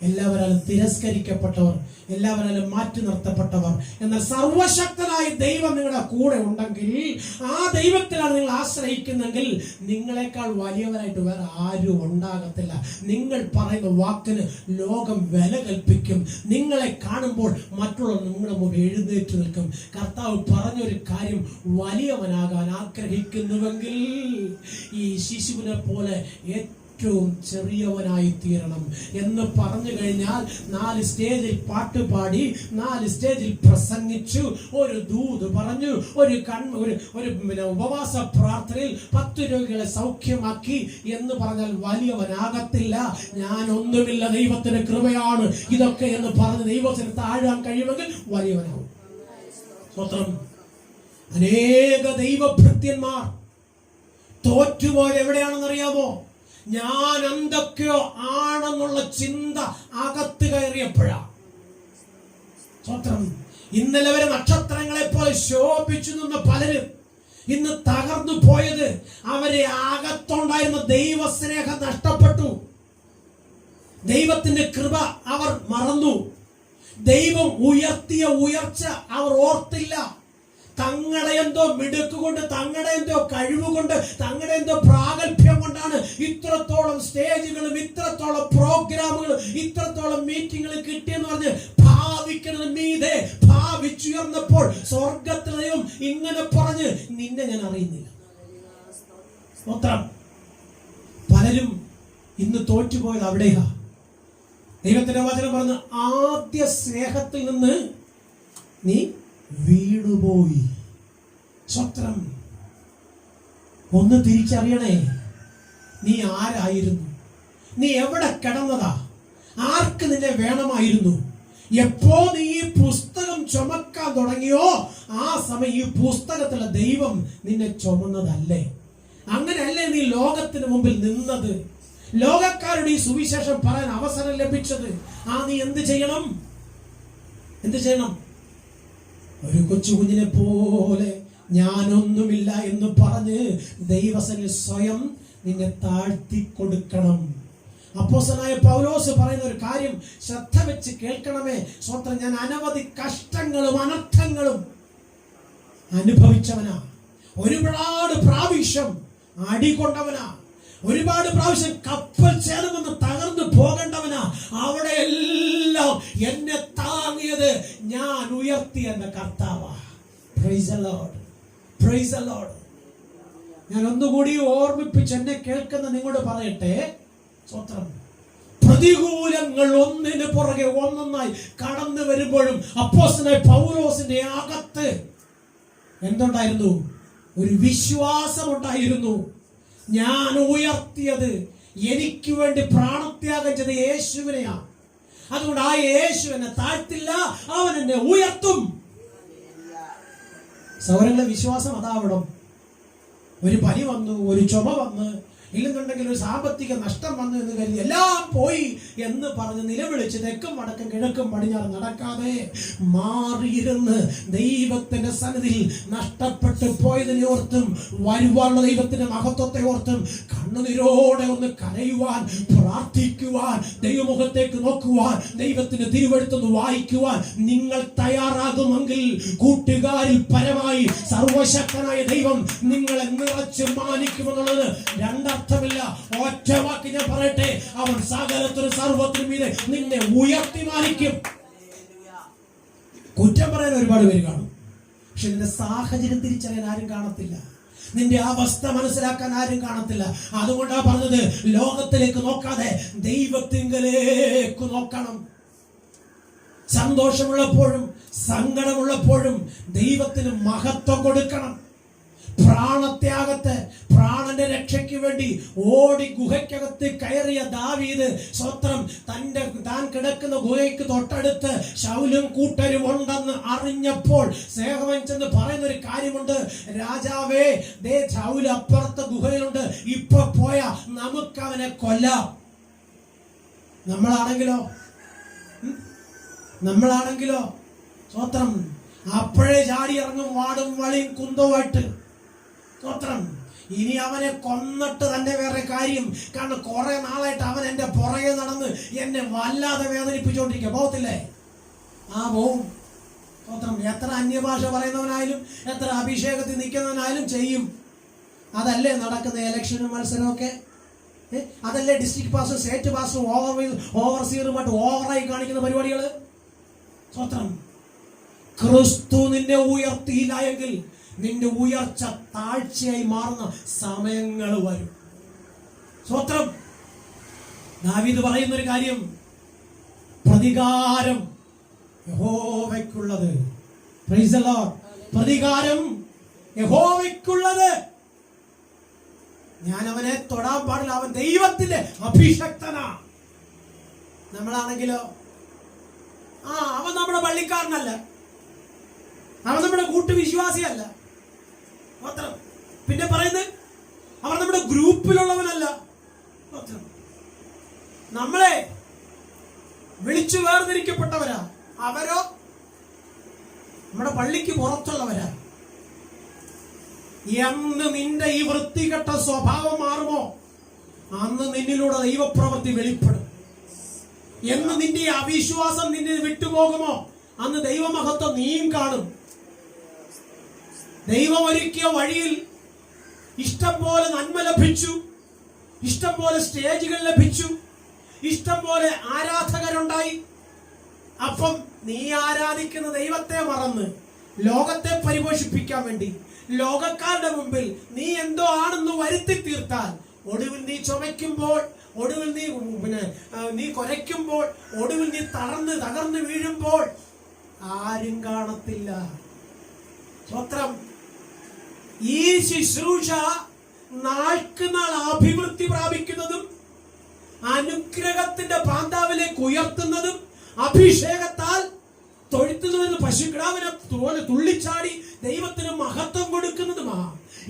എല്ലാവരാലും തിരസ്കരിക്കപ്പെട്ടവർ, എല്ലാവരാലും മാറ്റി നിർത്തപ്പെട്ടവർ. എന്നാൽ സർവശക്തനായ ദൈവം നിങ്ങളുടെ കൂടെ ഉണ്ടെങ്കിൽ, ആ ദൈവത്തിലാണ് നിങ്ങൾ ആശ്രയിക്കുന്നെങ്കിൽ നിങ്ങളെക്കാൾ വലിയവരായിട്ട് വേറെ ആരും ഉണ്ടാകത്തില്ല. നിങ്ങൾ പറയുന്ന വാക്കിന് ലോകം വില കൽപ്പിക്കും. നിങ്ങളെ കാണുമ്പോൾ മറ്റുള്ളവർ നിങ്ങളുടെ മുമ്പിൽ എഴുന്നേറ്റ് നിൽക്കും. കർത്താവ് പറഞ്ഞൊരു കാര്യം, വലിയവനാകാൻ ആഗ്രഹിക്കുന്നുവെങ്കിൽ ഈ ശിശുവിനെ പോലെ ഏറ്റവും ചെറിയവനായി തീരണം എന്ന് പറഞ്ഞു കഴിഞ്ഞാൽ 4 സ്റ്റേജിൽ പാട്ട് പാടി, 4 സ്റ്റേജിൽ പ്രസംഗിച്ചു, ഒരു ദൂത് പറഞ്ഞു, ഒരു ഉപവാസ പ്രാർത്ഥനയിൽ 10 രോഗികളെ സൗഖ്യമാക്കി എന്ന് പറഞ്ഞാൽ വലിയവനാകത്തില്ല. ഞാൻ ഒന്നുമില്ല, ദൈവത്തിന്റെ കൃപയാണ് ഇതൊക്കെ എന്ന് പറഞ്ഞ് ദൈവത്തിന് താഴാൻ കഴിയുമെങ്കിൽ വലിയവനാവും. സ്വത്രം. അനേക ദൈവഭൃത്യന്മാർ തോറ്റുപോയത് എവിടെയാണെന്നറിയാമോ? ഞാൻ എന്തൊക്കെയോ ആണെന്നുള്ള ചിന്ത അകത്ത് കയറിയപ്പോഴാ. സ്വത്രം. ഇന്നലെ വരെ നക്ഷത്രങ്ങളെ പോലെ ശോഭിച്ചു നിന്ന പലരും ഇന്ന് തകർന്നു പോയത് അവരെ അകത്തുണ്ടായിരുന്ന ദൈവസ്നേഹം നഷ്ടപ്പെട്ടു. ദൈവത്തിന്റെ കൃപ അവർ മറന്നു. ദൈവം ഉയർത്തിയ ഉയർച്ച അവർ ഓർത്തില്ല. തങ്ങളുടെ എന്തോ മിടുക്കുകൊണ്ട്, തങ്ങളുടെ എന്തോ കഴിവുകൊണ്ട്, തങ്ങളുടെ എന്തോ പ്രാഗൽഭ്യം കൊണ്ടാണ് ഇത്രത്തോളം സ്റ്റേജുകളും ഇത്രത്തോളം പ്രോഗ്രാമുകളും ഇത്രത്തോളം മീറ്റിങ്ങുകൾ കിട്ടിയെന്ന് പറഞ്ഞ് ഭാവിക്കുന്നത് മീതെ ഭാവിച്ചുയർന്നപ്പോൾ സ്വർഗത്തിലെയും ഇങ്ങനെ പറഞ്ഞ്, നിന്നെ ഞാൻ അറിയുന്നില്ല. പലരും ഇന്ന് തോറ്റുപോയത് അവിടെയാ. ദൈവത്തിന്റെ വചനം പറഞ്ഞ്, ആദ്യ സ്നേഹത്തിൽ നിന്ന് നീ വീണുപോയി. സ്വത്രം. ഒന്ന് തിരിച്ചറിയണേ, നീ ആരായിരുന്നു? നീ എവിടെ കിടന്നതാ? ആർക്ക് നിന്നെ വേണമായിരുന്നു? എപ്പോ നീ ഈ പുസ്തകം ചുമക്കാൻ തുടങ്ങിയോ ആ സമയം ഈ പുസ്തകത്തിലെ ദൈവം നിന്നെ ചുമന്നതല്ലേ? അങ്ങനെയല്ലേ നീ ലോകത്തിന് മുമ്പിൽ നിന്നത്? ലോകക്കാരുടെ ഈ സുവിശേഷം പറയാൻ അവസരം ലഭിച്ചത്. നീ എന്ത് ചെയ്യണം? ഒരു കൊച്ചു കുഞ്ഞിനെ പോലെ ഞാനൊന്നുമില്ല എന്ന് പറഞ്ഞ് ദൈവസന്നിധിയിൽ സ്വയം നിന്നെ താഴ്ത്തി കൊടുക്കണം. അപ്പോസ്തലനായ പൗലോസ് പറയുന്ന ഒരു കാര്യം ശ്രദ്ധ വെച്ച് കേൾക്കണമേ. സ്വന്തം ഞാൻ അനവധി കഷ്ടങ്ങളും അനർത്ഥങ്ങളും അനുഭവിച്ചവനാ, ഒരുപാട് പ്രാവശ്യം അടികൊണ്ടവനാ, ഒരുപാട് പ്രാവശ്യം കപ്പൽ ചേർന്ന് തകർന്നു പോകേണ്ടവനാ. അവിടെ എല്ലാം എന്നെ താങ്ങിയത് ഞാൻ ഉയർത്തിയ എന്റെ കർത്താവാ. Praise the lord, praise the lord. ഞാൻ ഒന്നുകൂടി ഓർമ്മിപ്പിച്ച് എന്നെ കേൾക്കുന്ന നിങ്ങളോട് പറയട്ടെ, സ്തോത്രം. പ്രതികൂലങ്ങൾ ഒന്നിന് പുറകെ ഒന്നൊന്നായി കടന്നു വരുമ്പോഴും അപ്പോസ്തലനായ പൗലോസിന്റെ അകത്ത് എന്തുണ്ടായിരുന്നു? ഒരു വിശ്വാസം ഉണ്ടായിരുന്നു. ഞാൻ ഉയർത്തിയത്, എനിക്ക് വേണ്ടി പ്രാണത്യാഗം ചെയ്ത യേശുവിനെയാ. അതുകൊണ്ട് ആ യേശു എന്നെ താഴ്ത്തില്ല, അവൻ എന്നെ ഉയർത്തും. സൗരങ്ങളുടെ വിശ്വാസം അതാവണം. ഒരു പനി വന്നു, ഒരു ചുമ വന്ന്, ഇല്ലെന്നുണ്ടെങ്കിൽ ഒരു സാമ്പത്തിക നഷ്ടം വന്നു എന്ന് കരുതി എല്ലാം പോയി എന്ന് പറഞ്ഞ് നിലവിളിച്ച് തെക്കും വടക്കും കിഴക്കും പടിഞ്ഞാറ് നടക്കാതെ മാറിയിരുന്ന് ദൈവത്തിന്റെ സന്നിധിയിൽ നഷ്ടപ്പെട്ടു പോയതിനെ ഓർത്തും വരുവാനുള്ള ദൈവത്തിന്റെ മഹത്വത്തെ ഓർത്തും കണ്ണുനീരോടെ ഒന്ന് കരയുവാൻ, പ്രാർത്ഥിക്കുവാൻ, ദൈവമുഖത്തേക്ക് നോക്കുവാൻ, ദൈവത്തിന്റെ തിരുവെഴുത്തൊന്ന് വായിക്കുവാൻ നിങ്ങൾ തയ്യാറാകുമെങ്കിൽ കൂട്ടുകാരിൽ പരമായി സർവശക്തനായ ദൈവം നിങ്ങളെ നിറച്ച് മാനിക്കുമെന്നുള്ളത് രണ്ടർത്ഥമില്ല. ഒറ്റ വാക്ക് ഞാൻ പറയട്ടെ, അവൻ സകലത്തിനും സർവത്തിനും മീതെ നിന്നെ ഉയർത്തി മാനിക്കും. കുറ്റം പറയാൻ ഒരുപാട് പേര് കാണും, പക്ഷെ നിന്റെ സാഹചര്യം തിരിച്ചറിയാൻ ആരും കാണത്തില്ല, നിന്റെ അവസ്ഥ മനസ്സിലാക്കാൻ ആരും കാണത്തില്ല. അതുകൊണ്ടാ പറഞ്ഞത്, ലോകത്തിലേക്ക് നോക്കാതെ ദൈവത്തിങ്കലേക്ക് നോക്കണം. സന്തോഷമുള്ളപ്പോഴും സങ്കടമുള്ളപ്പോഴും ദൈവത്തിന് മഹത്വം കൊടുക്കണം. പ്രാണത്യാഗത്തെ, പ്രാണന്റെ രക്ഷയ്ക്ക് വേണ്ടി ഓടി ഗുഹയ്ക്കകത്ത് കയറിയ ദാവീദ്, സ്വത്രം താൻ കിടക്കുന്ന ഗുഹയ്ക്ക് തൊട്ടടുത്ത് ശൗലും കൂട്ടരും ഉണ്ടെന്ന് അറിഞ്ഞപ്പോൾ സ്നേഹവൻ ചെന്ന് പറയുന്ന ഒരു കാര്യമുണ്ട്, രാജാവേ, ദേ ശൗല് അപ്പുറത്തെ ഗുഹയിലുണ്ട്, ഇപ്പൊ പോയാ നമുക്ക് അവനെ കൊല്ലാം. നമ്മളാണെങ്കിലോ സ്വത്രം അപ്പോഴേ ചാടി ഇറങ്ങും, വാടും വളിയും കുന്തവുമായിട്ട്. സ്വത്രം ഇനി അവനെ കൊന്നിട്ട് തന്നെ വേറെ കാര്യം, കാരണം കുറെ നാളായിട്ട് അവൻ എന്റെ പുറകെ നടന്ന് എന്നെ വല്ലാതെ വേദനിപ്പിച്ചുകൊണ്ടിരിക്കുക. പോകത്തില്ലേ? പോവും. സ്വത്രം എത്ര അന്യഭാഷ പറയുന്നവനായാലും എത്ര അഭിഷേകത്തിൽ നിൽക്കുന്നവനായാലും ചെയ്യും. അതല്ലേ നടക്കുന്ന ഇലക്ഷനും മത്സരമൊക്കെ? അതല്ലേ ഡിസ്ട്രിക്ട് പാസും സ്റ്റേറ്റ് പാസും ഓവർസീറുമായിട്ട് ഓവറായി കാണിക്കുന്ന പരിപാടികള്? സ്വത്രം ക്രിസ്തു നിന്നെ ഉയർത്തിയില്ല എങ്കിൽ നിന്റെ ഉയർച്ച താഴ്ചയായി മാറുന്ന സമയങ്ങൾ വരും. സ്വത്രം ദാവീദ് പറയുന്നൊരു കാര്യം, പ്രതികാരം യഹോവയ്ക്കുള്ളത്. Price the Lord. പ്രതികാരം യഹോവയ്ക്കുള്ളത്. ഞാൻ അവനെ തൊടാൻ പാടില്ല, അവൻ ദൈവത്തിന്റെ അഭിഷക്തനാ. നമ്മളാണെങ്കിലോ അവൻ നമ്മുടെ പള്ളിക്കാരനല്ല, അവൻ നമ്മുടെ കൂട്ടുവിശ്വാസിയല്ല. മാത്രം പിന്നെ പറയുന്നത് അവർ നമ്മുടെ ഗ്രൂപ്പിലുള്ളവനല്ല. നമ്മളെ വിളിച്ചു വേർതിരിക്കപ്പെട്ടവരാ. അവരോ നമ്മുടെ പള്ളിക്ക് പുറത്തുള്ളവരാ. എന്ന് നിന്റെ ഈ വൃത്തികെട്ട സ്വഭാവം മാറുമോ അന്ന് നിന്നിലൂടെ ദൈവപ്രവൃത്തി വെളിപ്പെടും. എന്ന് നിന്റെ ഈ അവിശ്വാസം നിന്നെ വിട്ടുപോകുമോ അന്ന് ദൈവമഹത്വം നീയും കാണും. ദൈവം ഒരുക്കിയ വഴിയിൽ ഇഷ്ടം പോലെ നന്മ ലഭിച്ചു, ഇഷ്ടം പോലെ സ്റ്റേജുകൾ ലഭിച്ചു, ഇഷ്ടം പോലെ ആരാധകരുണ്ടായി. അപ്പം നീ ആരാധിക്കുന്ന ദൈവത്തെ മറന്ന് ലോകത്തെ പരിപോഷിപ്പിക്കാൻ വേണ്ടി ലോകക്കാരുടെ മുമ്പിൽ നീ എന്തോ ആണെന്ന് വരുത്തി തീർത്താൽ ഒടുവിൽ നീ ചുമയ്ക്കുമ്പോൾ, ഒടുവിൽ നീ കുരയ്ക്കുമ്പോൾ, ഒടുവിൽ നീ തകർന്ന് വീഴുമ്പോൾ ആരും കാണത്തില്ല. സ്വത്രം ഈ ശുശ്രൂഷ നാൾക്ക് നാൾ അഭിവൃദ്ധി പ്രാപിക്കുന്നതും അനുഗ്രഹത്തിന്റെ പാന്താവിലേക്ക് ഉയർത്തുന്നതും അഭിഷേകത്താൽ തൊഴുത്തിൽ നിന്ന് പശുക്കിടാവിനെ പോലെ തുള്ളിച്ചാടി ദൈവത്തിന് മഹത്വം കൊടുക്കുന്നതുമാ.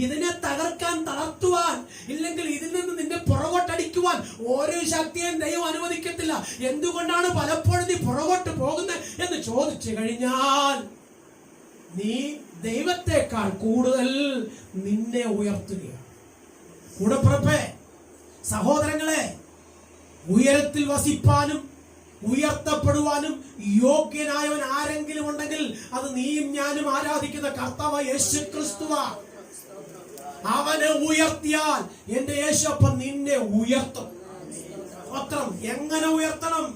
ഇതിനെ തകർക്കാൻ, തളർത്തുവാൻ, ഇല്ലെങ്കിൽ ഇതിൽ നിന്ന് നിന്നെ പുറകോട്ടടിക്കുവാൻ ഒരു ശക്തിയും ദൈവം അനുവദിക്കത്തില്ല. എന്തുകൊണ്ടാണ് പലപ്പോഴും നീ പുറകോട്ട് പോകുന്നത് എന്ന് ചോദിച്ചു കഴിഞ്ഞാൽ, നീ ദൈവത്തെക്കാൾ കൂടുതൽ നിന്നെ ഉയർത്തുകയാണ്. കൂടപ്പുറപ്പേ, സഹോദരങ്ങളെ, ഉയരത്തിൽ വസിപ്പാനും ഉയർത്തപ്പെടുവാനും യോഗ്യനായവൻ ആരെങ്കിലും ഉണ്ടെങ്കിൽ അത് നീയും ഞാനും ആരാധിക്കുന്ന കർത്താവായ യേശു ക്രിസ്തുവാ. അവനെ ഉയർത്തിയാൽ എന്റെ യേശുപ്പൻ നിന്നെ ഉയർത്തും. മാത്രം എങ്ങനെ ഉയർത്തണം?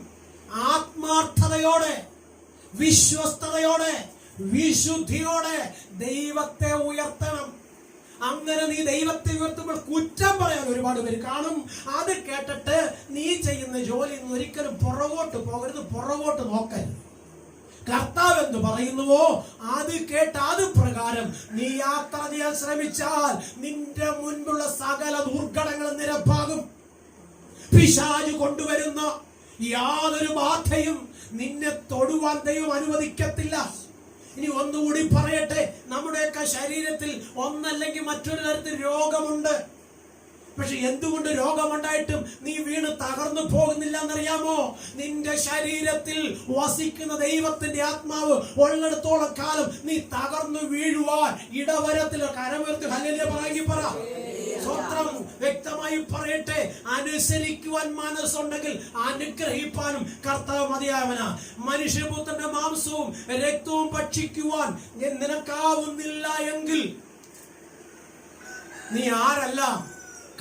ആത്മാർത്ഥതയോടെ, വിശ്വസ്തയോടെ, വിശുദ്ധിയോടെ ദൈവത്തെ ഉയർത്തണം. അങ്ങനെ നീ ദൈവത്തെ ഉയർത്തുമ്പോൾ കുറ്റം പറയാൻ ഒരുപാട് പേര് കാണും. അത് കേട്ടിട്ട് നീ ചെയ്യുന്ന ജോലി ഒരിക്കലും പുറകോട്ട് പോകരുത്, പുറകോട്ട് നോക്കരുത്. കർത്താവ് എന്ന് പറയുന്നുവോ അത് കേട്ട് അത് പ്രകാരം നീ യാത്ര ചെയ്യാൻ ശ്രമിച്ചാൽ നിന്റെ മുൻപുള്ള സകല ദുർഘടങ്ങളും നിരപ്പാകും. പിശാച് കൊണ്ടുവരുന്ന യാതൊരു ബാധയും നിന്നെ തൊടുവാൻ ദൈവം അനുവദിക്കത്തില്ല. ഇനി ഒന്നുകൂടി പറയട്ടെ, നമ്മുടെയൊക്കെ ശരീരത്തിൽ ഒന്നല്ലെങ്കിൽ മറ്റൊരു തരത്തിൽ രോഗമുണ്ട്. പക്ഷെ എന്തുകൊണ്ട് രോഗമുണ്ടായിട്ടും നീ വീണ് തകർന്നു പോകുന്നില്ല എന്നറിയാമോ? നിന്റെ ശരീരത്തിൽ വസിക്കുന്ന ദൈവത്തിന്റെ ആത്മാവ് ഉള്ളിടത്തോളം കാലം നീ തകർന്നു വീഴുവാൻ ഇടവരത്തിലോ. കരമുയർത്തി ഹല്ലേലൂയ പറയെങ്കിൽ പറ. സ്വത്രം വ്യക്തമായി പറയട്ടെ, അനുസരിക്കുവാൻ മനസ്സുണ്ടെങ്കിൽ അനുഗ്രഹിപ്പാനും കർത്താവ് മതിയായവനാ. മനുഷ്യപുത്രന്റെ മാംസവും രക്തവും ഭക്ഷിക്കുവാൻ നിനക്കാവുന്നില്ല എങ്കിൽ നീ ആരല്ല?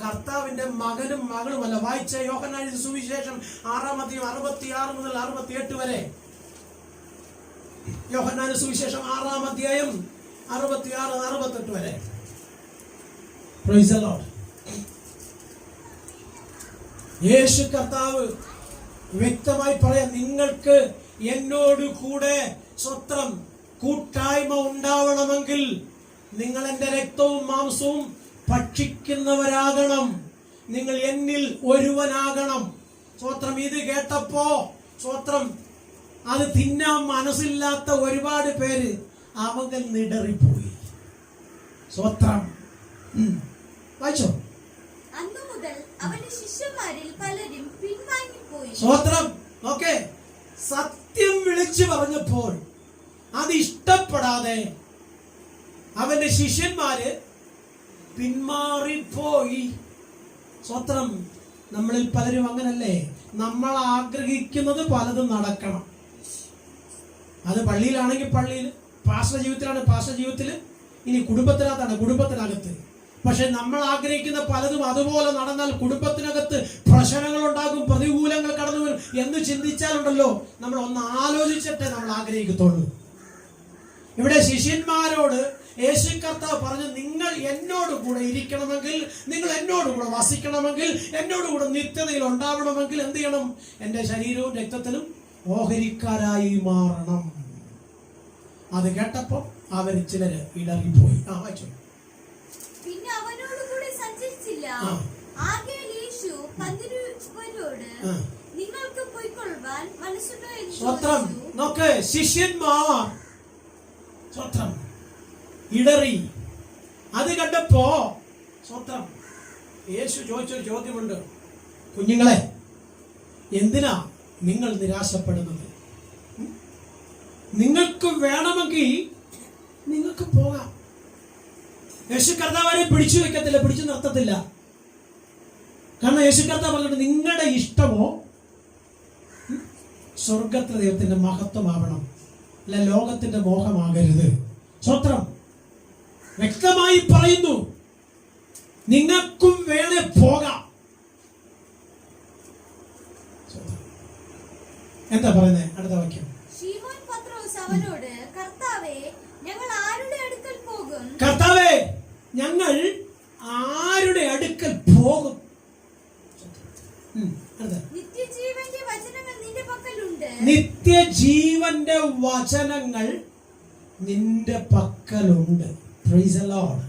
കർത്താവിന്റെ മകനും മകളുമല്ല. വായിച്ച യോഹന്നാൻ സുവിശേഷം 6:66 മുതൽ 68 വരെ. യോഹന്നാൻ സുവിശേഷം 6 66-68 വരെ. Praise the Lord. യേശു കർത്താവ് വ്യക്തമായി പറയാം, നിങ്ങൾക്ക് എന്നോട് കൂടെ സ്വത്രം കൂട്ടായ്മ ഉണ്ടാവണമെങ്കിൽ നിങ്ങൾ എന്റെ രക്തവും മാംസവും ഭക്ഷിക്കുന്നവരാകണം. നിങ്ങൾ എന്നിൽ ഒരുവനാകണം. സ്വത്രം ഇത് കേട്ടപ്പോ സ്വത്രം അത് തിന്നാൻ മനസ്സില്ലാത്ത ഒരുപാട് പേര് അവങ്ങൾ നിടറിപ്പോയി. സ്വത്രം വായിച്ചോ. അന്നു മുതൽ അവന്റെ ശിഷ്യന്മാരിൽ പലരും പിൻവാങ്ങിപ്പോയി. സ്വത്രം ഓക്കെ. സത്യം വിളിച്ചു പറഞ്ഞപ്പോൾ അത് ഇഷ്ടപ്പെടാതെ അവന്റെ ശിഷ്യന്മാര് പിന്മാറിപ്പോയി. സ്വത്രം നമ്മളിൽ പലരും അങ്ങനല്ലേ? നമ്മൾ ആഗ്രഹിക്കുന്നത് പലതും നടക്കണം. അത് പള്ളിയിലാണെങ്കിൽ പള്ളിയിൽ, പാസ്റ്റർ ജീവിതത്തിലാണ് പാസ്റ്റർ ജീവിതത്തിൽ, ഇനി കുടുംബത്തിനകത്താണ് കുടുംബത്തിനകത്ത്. പക്ഷെ നമ്മൾ ആഗ്രഹിക്കുന്ന പലതും അതുപോലെ നടന്നാൽ കുടുംബത്തിനകത്ത് പ്രശ്നങ്ങൾ ഉണ്ടാകും, പ്രതികൂലങ്ങൾ കടന്നു വരും എന്ന് ചിന്തിച്ചാലുണ്ടല്ലോ, നമ്മൾ ഒന്ന് ആലോചിച്ചിട്ടേ നമ്മൾ ആഗ്രഹിക്കത്തുള്ളൂ. ഇവിടെ ശിഷ്യന്മാരോട് യേശു കർത്താവ് പറഞ്ഞു, നിങ്ങൾ എന്നോട് കൂടെ ഇരിക്കണമെങ്കിൽ, നിങ്ങൾ എന്നോട് കൂടെ വസിക്കണമെങ്കിൽ, എന്നോട് കൂടെ നിത്യതയിൽ ഉണ്ടാവണമെങ്കിൽ എന്ത് ചെയ്യണം? എന്റെ ശരീരവും രക്തത്തിലും ഓഹരിക്കാരായി മാറണം. അത് കേട്ടപ്പോ അവർ ചിലര് ഇടറിപ്പോയി. വായിച്ചു. പിന്നെ അവനോട് കൂടെ സഞ്ചരിച്ചില്ല. ആകയാൽ യേശു 12 നിങ്ങൾക്ക് പോയിക്കൊള്ളുവാൻ മനസ്സുണ്ടോ എന്ന് ചോദിച്ചു. നോക്ക്, ശിഷ്യന്മാർ സ്വത്രം ഇടറി. അത് കണ്ടപ്പോ സ്വത്രം യേശു ചോദിച്ചൊരു ചോദ്യമുണ്ട്, കുഞ്ഞുങ്ങളെ എന്തിനാ നിങ്ങൾ നിരാശപ്പെടുന്നത്? നിങ്ങൾക്ക് വേണമെങ്കിൽ നിങ്ങൾക്ക് പോകാം. യേശു കർത്താവരെ പിടിച്ചു വെക്കത്തില്ല, പിടിച്ചു നിർത്തത്തില്ല. കാരണം യേശു കർത്താവ് പറഞ്ഞിട്ട് നിങ്ങളുടെ ഇഷ്ടമോ സ്വർഗത്തിലെ ദൈവത്തിന്റെ മഹത്വമാവണം, അല്ല ലോകത്തിന്റെ മോഹമാകരുത്. സ്വത്രം വ്യക്തമായി പറയുന്നു, നിങ്ങൾക്കും വേണേ പോകാം. എന്താ പറയുന്നത്? അടുത്ത വാക്യം. ശിമോൻ പത്രോസ് അവനോട്, കർത്താവേ, ഞങ്ങൾ ആരുടെ അടുക്കൽ പോകും? കർത്താവേ, ഞങ്ങൾ ആരുടെ അടുക്കൽ പോകും? നിത്യജീവന്റെ വചനങ്ങൾ നിന്റെ പക്കലുണ്ട്. നിത്യജീവന്റെ വചനങ്ങൾ നിന്റെ പക്കലുണ്ട്. Price the Lord.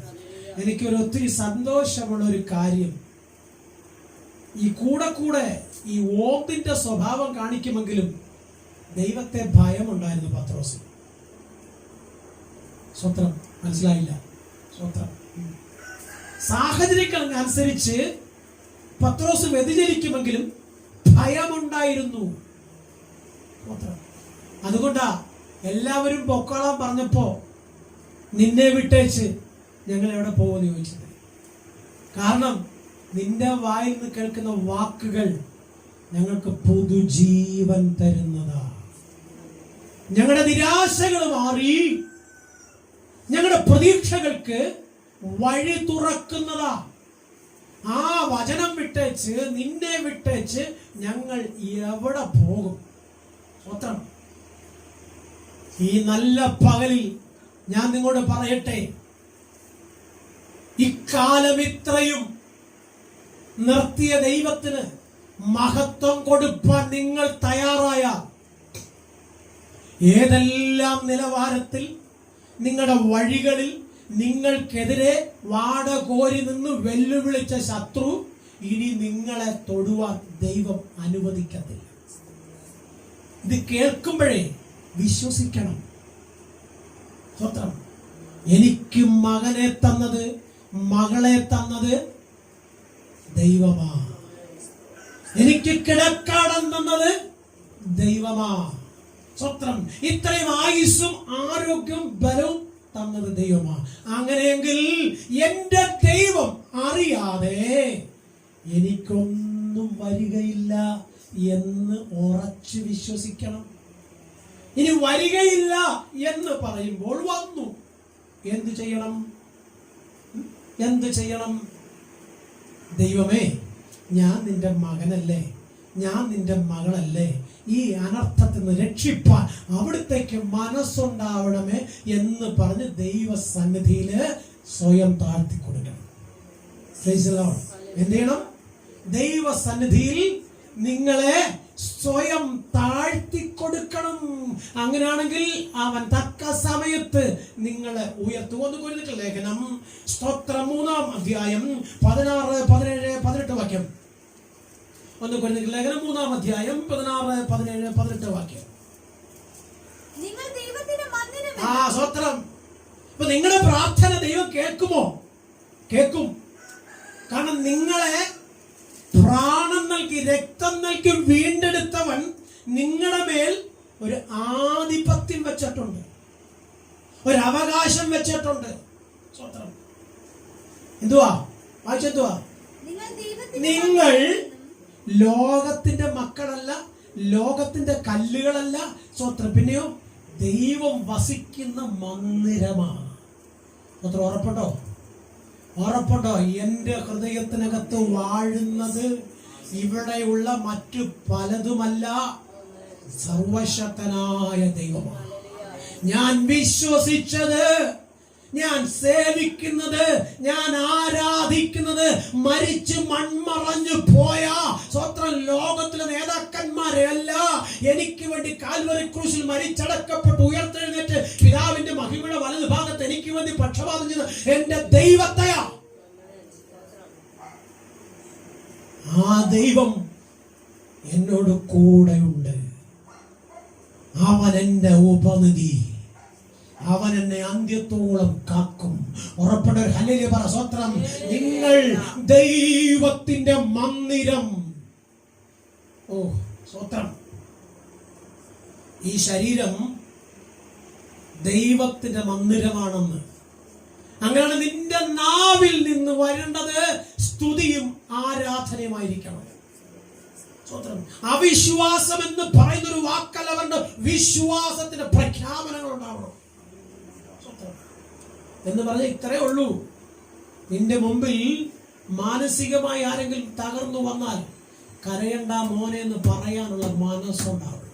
എനിക്കൊരു ഒത്തിരി സന്തോഷമുള്ള ഒരു കാര്യം, ഈ കൂടെ ഈ ഓത്തിന്റെ സ്വഭാവം കാണിക്കുമെങ്കിലും ദൈവത്തെ ഭയമുണ്ടായിരുന്നു പത്രോസ്. സ്വത്രം മനസ്സിലായില്ല. സ്വത്രം സാഹചര്യങ്ങൾക്കനുസരിച്ച് പത്രോസ് വ്യതിചലിക്കുമെങ്കിലും ഭയമുണ്ടായിരുന്നു. അതുകൊണ്ടാ എല്ലാവരും പൊക്കോളാൻ പറഞ്ഞപ്പോ നിന്നെ വിട്ടേച്ച് ഞങ്ങൾ എവിടെ പോകുമെന്ന് ചോദിച്ചത്. കാരണം നിന്റെ വായിൽ നിന്ന് കേൾക്കുന്ന വാക്കുകൾ ഞങ്ങൾക്ക് പുതുജീവൻ തരുന്നതാ. ഞങ്ങളുടെ നിരാശകൾ മാറി ഞങ്ങളുടെ പ്രതീക്ഷകൾക്ക് വഴി തുറക്കുന്നതാ. ആ വചനം വിട്ടേച്ച് നിന്നെ വിട്ടേച്ച് ഞങ്ങൾ എവിടെ പോകും? സ്വത്രം ഈ നല്ല പകലിൽ ഞാൻ നിങ്ങളോട് പറയട്ടെ, ഇക്കാലം ഇത്രയും നിർത്തിയ ദൈവത്തിന് മഹത്വം കൊടുക്കാൻ നിങ്ങൾ തയ്യാറായ, ഏതെല്ലാം നിലവാരത്തിൽ നിങ്ങളുടെ വഴികളിൽ നിങ്ങൾക്കെതിരെ വാടകോരി നിന്ന് വെല്ലുവിളിച്ച ശത്രു ഇനി നിങ്ങളെ തൊടുവാൻ ദൈവം അനുവദിക്കത്തില്ല. ഇത് കേൾക്കുമ്പോഴേ വിശ്വസിക്കണം. സ്വത്രം എനിക്ക് മകനെ തന്നത്, മകളെ തന്നത് ദൈവമാ. എനിക്ക് കിടക്കാടം തന്നത് ദൈവമാ. സ്വത്രം ഇത്രയും ആയുസ്സും ആരോഗ്യം ബലവും തന്നത് ദൈവമാ. അങ്ങനെയെങ്കിൽ എന്റെ ദൈവം അറിയാതെ എനിക്കൊന്നും വരികയില്ല എന്ന് ഉറച്ചു വിശ്വസിക്കണം. ഇനി വരികയില്ല എന്ന് പറയുമ്പോൾ വന്നു, എന്തു ചെയ്യണം? എന്തു ചെയ്യണം? ദൈവമേ, ഞാൻ നിന്റെ മകനല്ലേ, ഞാൻ നിന്റെ മകളല്ലേ, ഈ അനർത്ഥത്തിൽ നിന്ന് രക്ഷിപ്പാൻ അവിടത്തേക്ക് മനസ്സുണ്ടാവണമേ എന്ന് പറഞ്ഞ് ദൈവസന്നിധിയില് സ്വയം താഴ്ത്തി കൊടുക്കണം. എന്ത് ചെയ്യണം? ദൈവസന്നിധിയിൽ നിങ്ങളെ സ്വയം താഴ്ത്തി കൊടുക്കണം. അങ്ങനെയാണെങ്കിൽ അവൻ തക്ക സമയത്ത് നിങ്ങളെ ഉയർത്തും. 1 കൊരിന്ത്യർ ലേഖനം സ്തോത്രം 3-ാം അധ്യായം 16, 17, 18 വാക്യം. 1 കൊരിന്ത്യർ ലേഖനം 3-ാം അധ്യായം 16, 17, 18 വാക്യം. സ്തോത്രം. ഇപ്പൊ നിങ്ങളുടെ പ്രാർത്ഥന ദൈവം കേൾക്കുമോ? കേൾക്കും. കാരണം നിങ്ങളെ പ്രാണൻ നൽകി രക്തം നൽകി വീണ്ടെടുത്തവൻ നിങ്ങളുടെ മേൽ ഒരു ആധിപത്യം വെച്ചിട്ടുണ്ട്, ഒരു അവകാശം വെച്ചിട്ടുണ്ട്. സ്വത്രം എന്തുവാ വായിച്ചെന്തുവാ? നിങ്ങൾ ലോകത്തിന്റെ മക്കളല്ല, ലോകത്തിന്റെ കല്ലുകളല്ല. സ്വത്രം പിന്നെയോ ദൈവം വസിക്കുന്ന മന്ദിരമാണ്. സ്വത്രം ഉറപ്പുണ്ടോ? ഉറപ്പുണ്ടോ? എന്റെ ഹൃദയത്തിനകത്ത് വാഴുന്നത് ഇവിടെയുള്ള മറ്റു പലതുമല്ല, സർവശക്തനായ ദൈവമാണ്. ഞാൻ വിശ്വസിച്ചത്, ഞാൻ സേവിക്കുന്നത്, ഞാൻ ആരാധിക്കുന്നത് മരിച്ച് മൺമറഞ്ഞു പോയ സ്വത്രം ലോകത്തിലെ നേതാക്കന്മാരെ അല്ല, എനിക്ക് വേണ്ടി കാൽവരി ക്രൂശിൽ മരിച്ചടക്കപ്പെട്ട് ഉയർത്തെഴുന്നേറ്റ് പിതാവിന്റെ മഹിമയുടെ വലതു ഭാഗത്ത് എനിക്ക് വേണ്ടി പക്ഷപാതം ചെയ്ത എന്റെ ദൈവത്തെയാ. ആ ദൈവം എന്നോട് കൂടെയുണ്ട്. അവൻ എന്റെ ഉപനിധി, അവൻ എന്നെ അന്ത്യത്തോളം കാക്കും. ഉറപ്പുള്ള ഒരു ഹല്ലേലൂയ പറ. സ്വത്രം. നിങ്ങൾ ദൈവത്തിന്റെ മന്ദിരം. ഓ സ്വത്രം. ഈ ശരീരം ദൈവത്തിന്റെ മന്ദിരമാണെന്ന്. അങ്ങനെയാണ് നിന്റെ നാവിൽ നിന്ന് വരേണ്ടത് സ്തുതിയും ആരാധനയുമായിരിക്കണം. സ്വത്രം. അവിശ്വാസം എന്ന് പറയുന്ന ഒരു വാക്കല്ല, അവരുടെ വിശ്വാസത്തിന്റെ പ്രഖ്യാപനങ്ങൾ ഉണ്ടാവണം. എന്ന് പറഞ്ഞ ഇത്രേ ഉള്ളൂ. നിന്റെ മുമ്പിൽ മാനസികമായി ആരെങ്കിലും തകർന്നു വന്നാൽ കരയണ്ട മോനെ എന്ന് പറയാനുള്ള മനസ്സുണ്ടാവണം.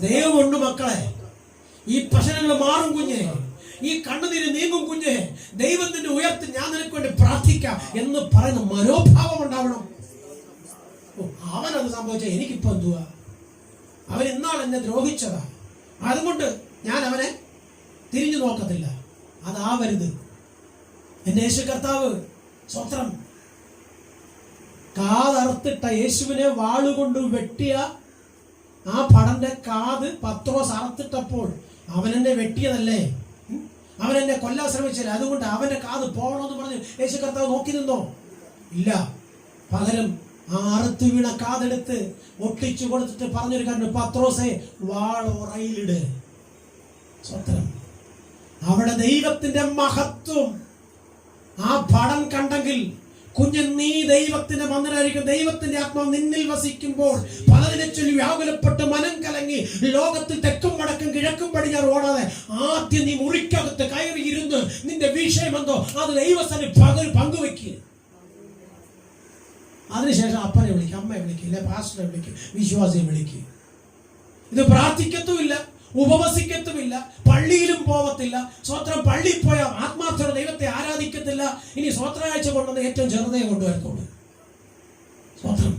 ദൈവമുണ്ട് മക്കളെ. ഈ പ്രശ്നങ്ങൾ മാറും കുഞ്ഞെ, ഈ കണ്ണുനീര് നീങ്ങും കുഞ്ഞെ, ദൈവത്തിന്റെ ഉയർത്തി ഞാൻ നിനക്ക് വേണ്ടി പ്രാർത്ഥിക്കാം എന്ന് പറയുന്ന മനോഭാവം ഉണ്ടാവണം. അവനത് സംഭവിച്ച എനിക്കിപ്പോ എന്തുവാ? അവൻ ഇന്നാൾ എന്നെ ദ്രോഹിച്ചതാ, അതുകൊണ്ട് ഞാൻ അവനെ തിരിഞ്ഞു നോക്കത്തില്ല. അതാവരുത്. എന്റെ യേശു കർത്താവ് സ്വത്രം കാതറുത്തിട്ട യേശുവിനെ വാളുകൊണ്ട് വെട്ടിയ ആ ഭടന്റെ കാത് പത്രോസ് അറുത്തിട്ടപ്പോൾ അവനെന്നെ വെട്ടിയതല്ലേ, അവനെന്നെ കൊല്ലാൻ ശ്രമിച്ചില്ല, അതുകൊണ്ട് അവന്റെ കാത് പോകണമെന്ന് പറഞ്ഞ് യേശു കർത്താവ് നോക്കി നിന്നോ? ഇല്ല. പകരം ആ അറുത്ത് വീണ കാതെടുത്ത് ഒട്ടിച്ചു കൊടുത്തിട്ട് പറഞ്ഞൊരു കാര്യം, പത്രോസെ വാൾ ഉറയിലിട്. സ്വത്രം. അവിടെ ദൈവത്തിന്റെ മഹത്വം ആ ഭടൻ കണ്ടെങ്കിൽ, കുഞ്ഞൻ നീ ദൈവത്തിന്റെ മന്ദിരമായിരിക്കും. ദൈവത്തിന്റെ ആത്മാവ് നിന്നിൽ വസിക്കുമ്പോൾ പലതിനെ ചൊല്ലി വ്യാകുലപ്പെട്ട് മനം കലങ്ങി ലോകത്തിൽ തെക്കും വടക്കും കിഴക്കും പടിഞ്ഞാറ് ഓടാതെ ആദ്യം നീ മുറിക്കകത്ത് കയറി ഇരുന്ന് നിന്റെ വിഷയം എന്തോ അത് ദൈവസ്ഥന് പങ്കുവെക്കുക. അതിനുശേഷം അപ്പനെ വിളിക്കുക, അമ്മയെ വിളിക്കുക, അല്ലെ പാസ്റ്ററെ വിളിക്കുക, വിശ്വാസിയെ വിളിക്കുക. ഇത് പ്രാർത്ഥിക്കത്തുമില്ല, ഉപവസിക്കത്തുമില്ല, പള്ളിയിലും പോകത്തില്ല. സ്വത്രം. പള്ളിയിൽ പോയ ആത്മാർത്ഥത ദൈവത്തെ ആരാധിക്കത്തില്ല. ഇനി സ്വത്രാഴ്ച കൊണ്ടുവന്ന് ഏറ്റവും ചെറുതയെ കൊണ്ടുവരത്തുള്ളൂ. സ്വത്രം.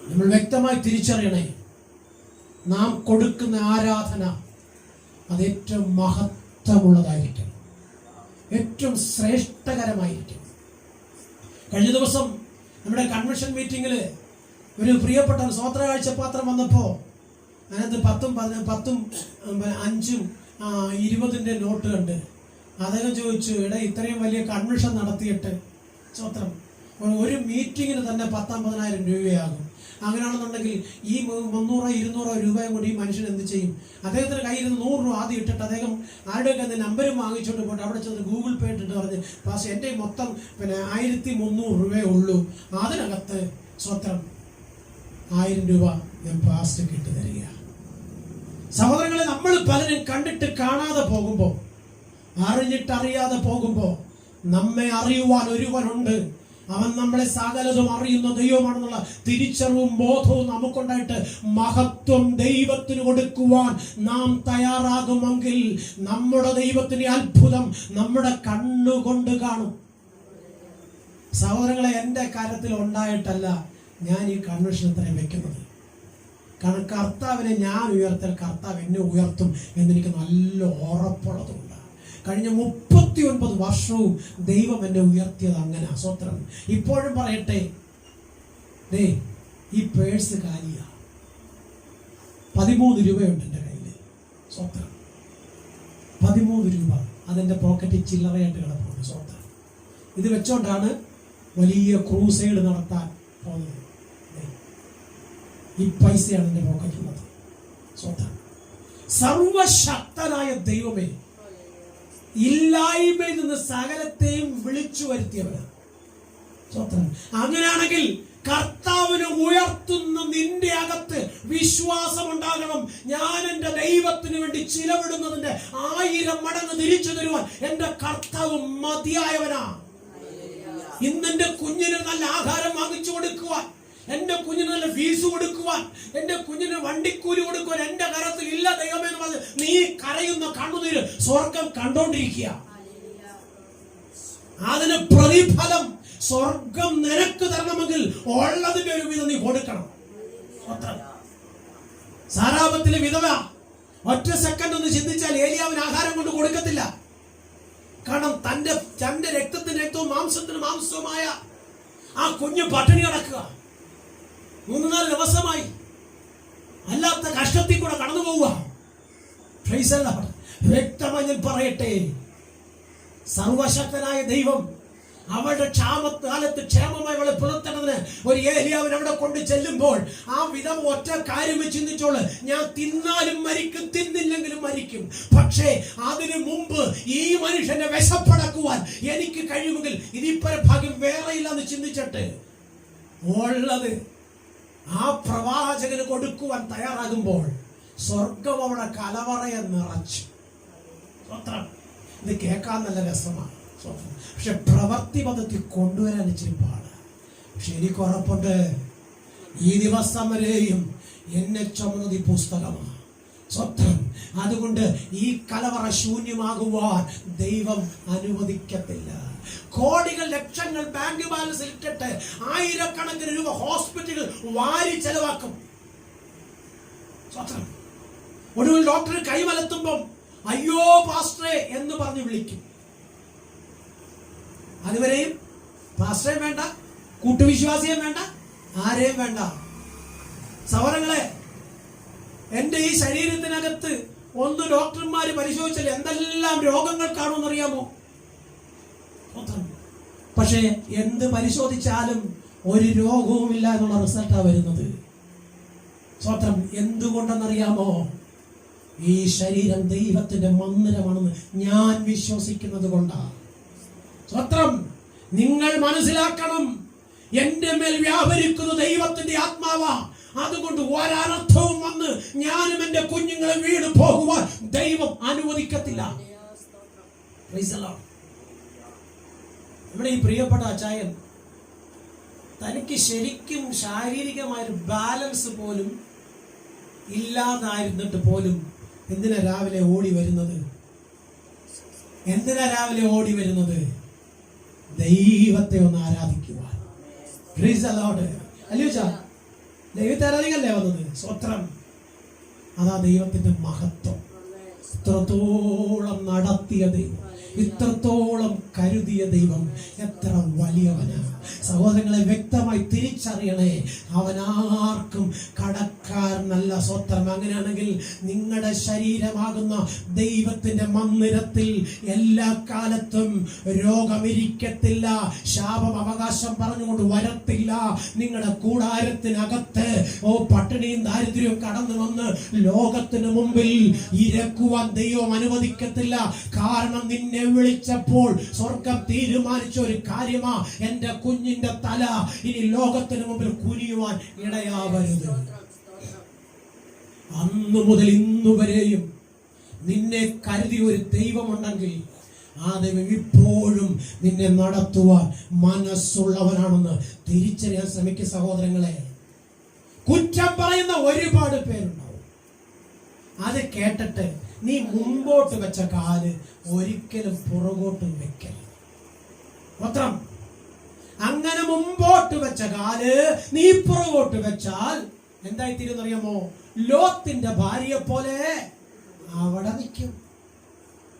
നമ്മൾ വ്യക്തമായി തിരിച്ചറിയണേ, നാം കൊടുക്കുന്ന ആരാധന അത് ഏറ്റവും മഹത്വമുള്ളതായിരിക്കും, ഏറ്റവും ശ്രേഷ്ഠകരമായിരിക്കും. കഴിഞ്ഞ ദിവസം നമ്മുടെ കൺവെൻഷൻ മീറ്റിങ്ങിൽ ഒരു പ്രിയപ്പെട്ട സ്വത്രാഴ്ച പാത്രം വന്നപ്പോൾ അതിനകത്ത് 10, 5, 20 നോട്ട് കണ്ട് അദ്ദേഹം ചോദിച്ചു, എടാ ഇത്രയും വലിയ കൺവെൻഷൻ നടത്തിയിട്ട് സ്വത്രം ഒരു മീറ്റിങ്ങിന് തന്നെ 10,000-10,000 രൂപയാകും. അങ്ങനെയാണെന്നുണ്ടെങ്കിൽ ഈ 300-200 രൂപയും കൂടി ഈ മനുഷ്യൻ എന്ത് ചെയ്യും? അദ്ദേഹത്തിന്റെ കയ്യിൽ നിന്ന് 100 രൂപ ആദ്യം ഇട്ടിട്ട് അദ്ദേഹം ആരുടെയൊക്കെ നമ്പരും വാങ്ങിച്ചോണ്ട് പോയിട്ട് അവിടെ ചെന്ന് ഗൂഗിൾ പേ ഇട്ടിട്ട് പറഞ്ഞ്, പാസ് എൻ്റെ മൊത്തം 1300 രൂപയേ ഉള്ളൂ, അതിനകത്ത് സ്വത്രം 1000 രൂപ ഞാൻ പാസ്റ്റർക്ക് ഇട്ട് തരിക. സഹോദരങ്ങളെ, നമ്മൾ പലരും കണ്ടിട്ട് കാണാതെ പോകുമ്പോൾ, അറിഞ്ഞിട്ടറിയാതെ പോകുമ്പോൾ, നമ്മെ അറിയുവാൻ ഒരുവനുണ്ട്, അവൻ നമ്മളെ സകലതും അറിയുന്ന ദൈവമാണെന്നുള്ള തിരിച്ചറിവും ബോധവും നമുക്കുണ്ടായിട്ട് മഹത്വം ദൈവത്തിന് കൊടുക്കുവാൻ നാം തയ്യാറാകുമെങ്കിൽ നമ്മുടെ ദൈവത്തിന്റെ അത്ഭുതം നമ്മുടെ കണ്ണുകൊണ്ട് കാണും. സഹോദരങ്ങളെ, എൻ്റെ കാര്യത്തിൽ ഉണ്ടായിട്ടല്ല ഞാൻ ഈ കൺവെൻഷൻ ഇത്രയും വെക്കുന്നത്. കാരണം കർത്താവിനെ ഞാൻ ഉയർത്തൽ കർത്താവ് എന്നെ ഉയർത്തും എന്നെനിക്ക് നല്ല ഉറപ്പുള്ളതുകൊണ്ട് കഴിഞ്ഞ 39 വർഷവും ദൈവം എന്നെ ഉയർത്തിയത് അങ്ങനെ. സ്വത്രം. ഇപ്പോഴും പറയട്ടെ, ഈ പേഴ്സ് കാലിയ 13 രൂപയുണ്ട് എൻ്റെ കയ്യിൽ. സ്വത്രം. 13 രൂപ അതെൻ്റെ പോക്കറ്റിൽ ചില്ലറയായിട്ട് കിടപ്പുണ്ട്. സ്വത്രം. ഇത് വെച്ചോണ്ടാണ് വലിയ ക്രൂസൈഡ് നടത്താൻ പോകുന്നത്. ഈ പൈസയാണ് എൻ്റെ പോക്കറ്റിലുള്ളത്. സ്വത്രം. സർവശക്തനായ ദൈവമേ, ഇല്ലായ്മയിൽ നിന്ന് സകലത്തെയും വിളിച്ചു വരുത്തിയവനാണ്. സ്വത്രം. അങ്ങനെയാണെങ്കിൽ കർത്താവിനെ ഉയർത്തുന്ന നിന്റെ അകത്ത് വിശ്വാസം ഉണ്ടാകണം. ഞാൻ എൻ്റെ ദൈവത്തിന് വേണ്ടി ചിലവിടുന്നതിന്റെ 1000 മടങ്ങ് തിരിച്ചു തരുവാൻ എൻ്റെ കർത്താവ് മതിയായവനാ. ഇന്നെന്റെ കുഞ്ഞിന് നല്ല ആഹാരം വാങ്ങിച്ചു കൊടുക്കുവാൻ, എന്റെ കുഞ്ഞിന് നല്ല ഫീസ് കൊടുക്കുവാൻ, എന്റെ കുഞ്ഞിന് വണ്ടിക്കൂലി കൊടുക്കുവാൻ എന്റെ കരത്തിൽ ഇല്ല ദൈവമേ എന്ന് പറഞ്ഞ് നീ കരയുന്ന കണ്ണുനീര് സ്വർഗം കണ്ടോണ്ടിരിക്കുക. അതിന് പ്രതിഫലം സ്വർഗം നിനക്ക് തരണമെങ്കിൽ ഉള്ളതിന്റെ ഒരു വിധം നീ കൊടുക്കണം. സാരാപത്തിലെ വിധവ ഒറ്റ സെക്കൻഡ് ഒന്ന് ചിന്തിച്ചാൽ ഏലിയാവിന് ആഹാരം കൊണ്ട് കൊടുക്കത്തില്ല. കാരണം തന്റെ രക്തത്തിന് രക്തവും മാംസത്തിന് മാംസവുമായ ആ കുഞ്ഞ് പട്ടിണി കിടക്കുക. 3-4 ദിവസമായി അല്ലാത്ത കഷ്ടത്തിൽ കൂടെ കടന്നു പോവുക. വ്യക്തമായി ഞാൻ പറയട്ടെ, സർവശക്തനായ ദൈവം അവളുടെ ക്ഷാമകാലത്ത് ക്ഷേമമായി അവളെ പുലർത്തേണ്ടതിന് ഒരു ഏലിയാവിനെ അവിടെ കൊണ്ട് ചെല്ലുമ്പോൾ ആ വിധം ഒറ്റ കാര്യം ചിന്തിച്ചോള്, ഞാൻ തിന്നാലും മരിക്കും, തിന്നില്ലെങ്കിലും മരിക്കും, പക്ഷേ അതിനു മുമ്പ് ഈ മനുഷ്യനെ വിശപ്പടക്കുവാൻ എനിക്ക് കഴിയുമെങ്കിൽ ഇതിപ്പര ഭാഗ്യം വേറെ ഇല്ലെന്ന് ചിന്തിച്ചിട്ട് ഉള്ളത് ആ പ്രവാചകന് കൊടുക്കുവാൻ തയ്യാറാകുമ്പോൾ സ്വർഗം അവിടെ കലവറയെ നിറച്ചു. ഇത് കേൾക്കാൻ നല്ല രസമാണ്. പക്ഷെ പ്രവൃത്തി പദത്തിൽ കൊണ്ടുവരാൻ ഇച്ചിരി പാടാണ്. പക്ഷെ എനിക്ക് ഉറപ്പുണ്ട്, ഈ ദിവസം വരെയും എന്നെ ചുമന്നത് ഈ പുസ്തകമാണ്. സ്വത്രം. അതുകൊണ്ട് ഈ കലവറ ശൂന്യമാകുവാൻ ദൈവം അനുവദിക്കത്തില്ല. കോടികൾ ലക്ഷങ്ങൾ ബാങ്ക് ബാലൻസ് ഇട്ടിട്ട് 1000-കണക്കിന് രൂപ ഹോസ്പിറ്റലുകൾ വാരി ചെലവാക്കും. സ്വത്രം. ഒടുവിൽ ഡോക്ടർ കൈമലത്തുമ്പം അയ്യോ പാസ്റ്ററെ എന്ന് പറഞ്ഞ് വിളിക്കും. അതുവരെയും പാസ്റ്ററേയും വേണ്ട, കൂട്ടുവിശ്വാസിയും വേണ്ട, ആരെയും വേണ്ട. സഹോദരങ്ങളെ, എന്റെ ഈ ശരീരത്തിനകത്ത് ഒന്ന് ഡോക്ടർമാര് പരിശോധിച്ചാൽ എന്തെല്ലാം രോഗങ്ങൾ കാണുമെന്നറിയാമോ? പക്ഷേ എന്ത് പരിശോധിച്ചാലും ഒരു രോഗവുമില്ല എന്നുള്ള റിസൾട്ടാണ് വരുന്നത്. സ്വത്രം. എന്തുകൊണ്ടെന്നറിയാമോ? ഈ ശരീരം ദൈവത്തിന്റെ മന്ദിരമാണെന്ന് ഞാൻ വിശ്വസിക്കുന്നത് കൊണ്ടാണ്. സ്വത്രം. നിങ്ങൾ മനസ്സിലാക്കണം, എന്റെ മേൽ വ്യാപരിക്കുന്ന ദൈവത്തിന്റെ ആത്മാവാ. അതുകൊണ്ട് ഒരർത്ഥവും വന്ന് ഞാനും എന്റെ കുഞ്ഞുങ്ങളെ വീണ് പോകുവാൻ ദൈവം അനുവദിക്കത്തില്ല. നമ്മുടെ ഈ പ്രിയപ്പെട്ട അച്ചായൻ തനിക്ക് ശരിക്കും ശാരീരികമായൊരു ബാലൻസ് പോലും ഇല്ലാതായിരുന്നിട്ട് പോലും എന്തിനാ രാവിലെ ഓടി വരുന്നത്? എന്തിനാ രാവിലെ ഓടി വരുന്നത്? ദൈവത്തെ ഒന്ന് ആരാധിക്കുവാൻ. അല്ലയോ? ദൈവത്തെ ആരാധിക്കല്ലേ വന്നത്? സ്വത്രം. അതാ ദൈവത്തിന്റെ മഹത്വം. ഇത്രത്തോളം നടത്തിയ ദൈവം, ഇത്രത്തോളം കരുതിയ ദൈവം എത്ര വലിയവനാണ്. സഹോദരങ്ങളെ, വ്യക്തമായി തിരിച്ചറിയണേ, അവനാർക്കും കടക്കാരനല്ല. സ്വത്രം. അങ്ങനെയാണെങ്കിൽ നിങ്ങളുടെ ശരീരമാകുന്ന ദൈവത്തിന്റെ മന്ദിരത്തിൽ എല്ലാ കാലത്തും രോഗമിരിക്കത്തില്ല, ശാപം അവകാശം പറഞ്ഞുകൊണ്ട് വരത്തില്ല. നിങ്ങളുടെ കൂടാരത്തിനകത്ത് പട്ടിണിയും ദാരിദ്ര്യവും കടന്നു വന്ന് ലോകത്തിന് മുമ്പിൽ ഇരക്കുവാൻ ദൈവം അനുവദിക്കത്തില്ല. കാരണം നിന്നെ വിളിച്ചപ്പോൾ സ്വർഗം തീരുമാനിച്ച ഒരു കാര്യമാ, എന്റെ കുഞ്ഞിന്റെ തല ഇനി ലോകത്തിന് മുമ്പിൽ കുനിയുവാൻ ഇടയാവരുത്. അന്നു മുതൽ ഇന്നുവരെയും നിന്നെ കരുതിയ ഒരു ദൈവമുണ്ടെങ്കിൽ ആ ദൈവം ഇപ്പോഴും നിന്നെ നടത്തുവാൻ മനസ്സുള്ളവനാണെന്ന് തിരിച്ചറിയാൻ ശ്രമിക്കുക. സഹോദരങ്ങളെ, കുറ്റം പറയുന്ന ഒരുപാട് പേരുണ്ടാവും. അത് കേട്ടിട്ട് നീ മുമ്പോട്ട് വെച്ച കാല് ഒരിക്കലും പുറകോട്ട് വെക്കരുത്. മാത്രം. അങ്ങനെ മുമ്പോട്ട് വെച്ച കാല് നീ പുറകോട്ട് വെച്ചാൽ എന്തായിത്തീരും അറിയാമോ? ലോത്തിന്റെ ഭാര്യയെ പോലെ അവിടെ നിൽക്കും.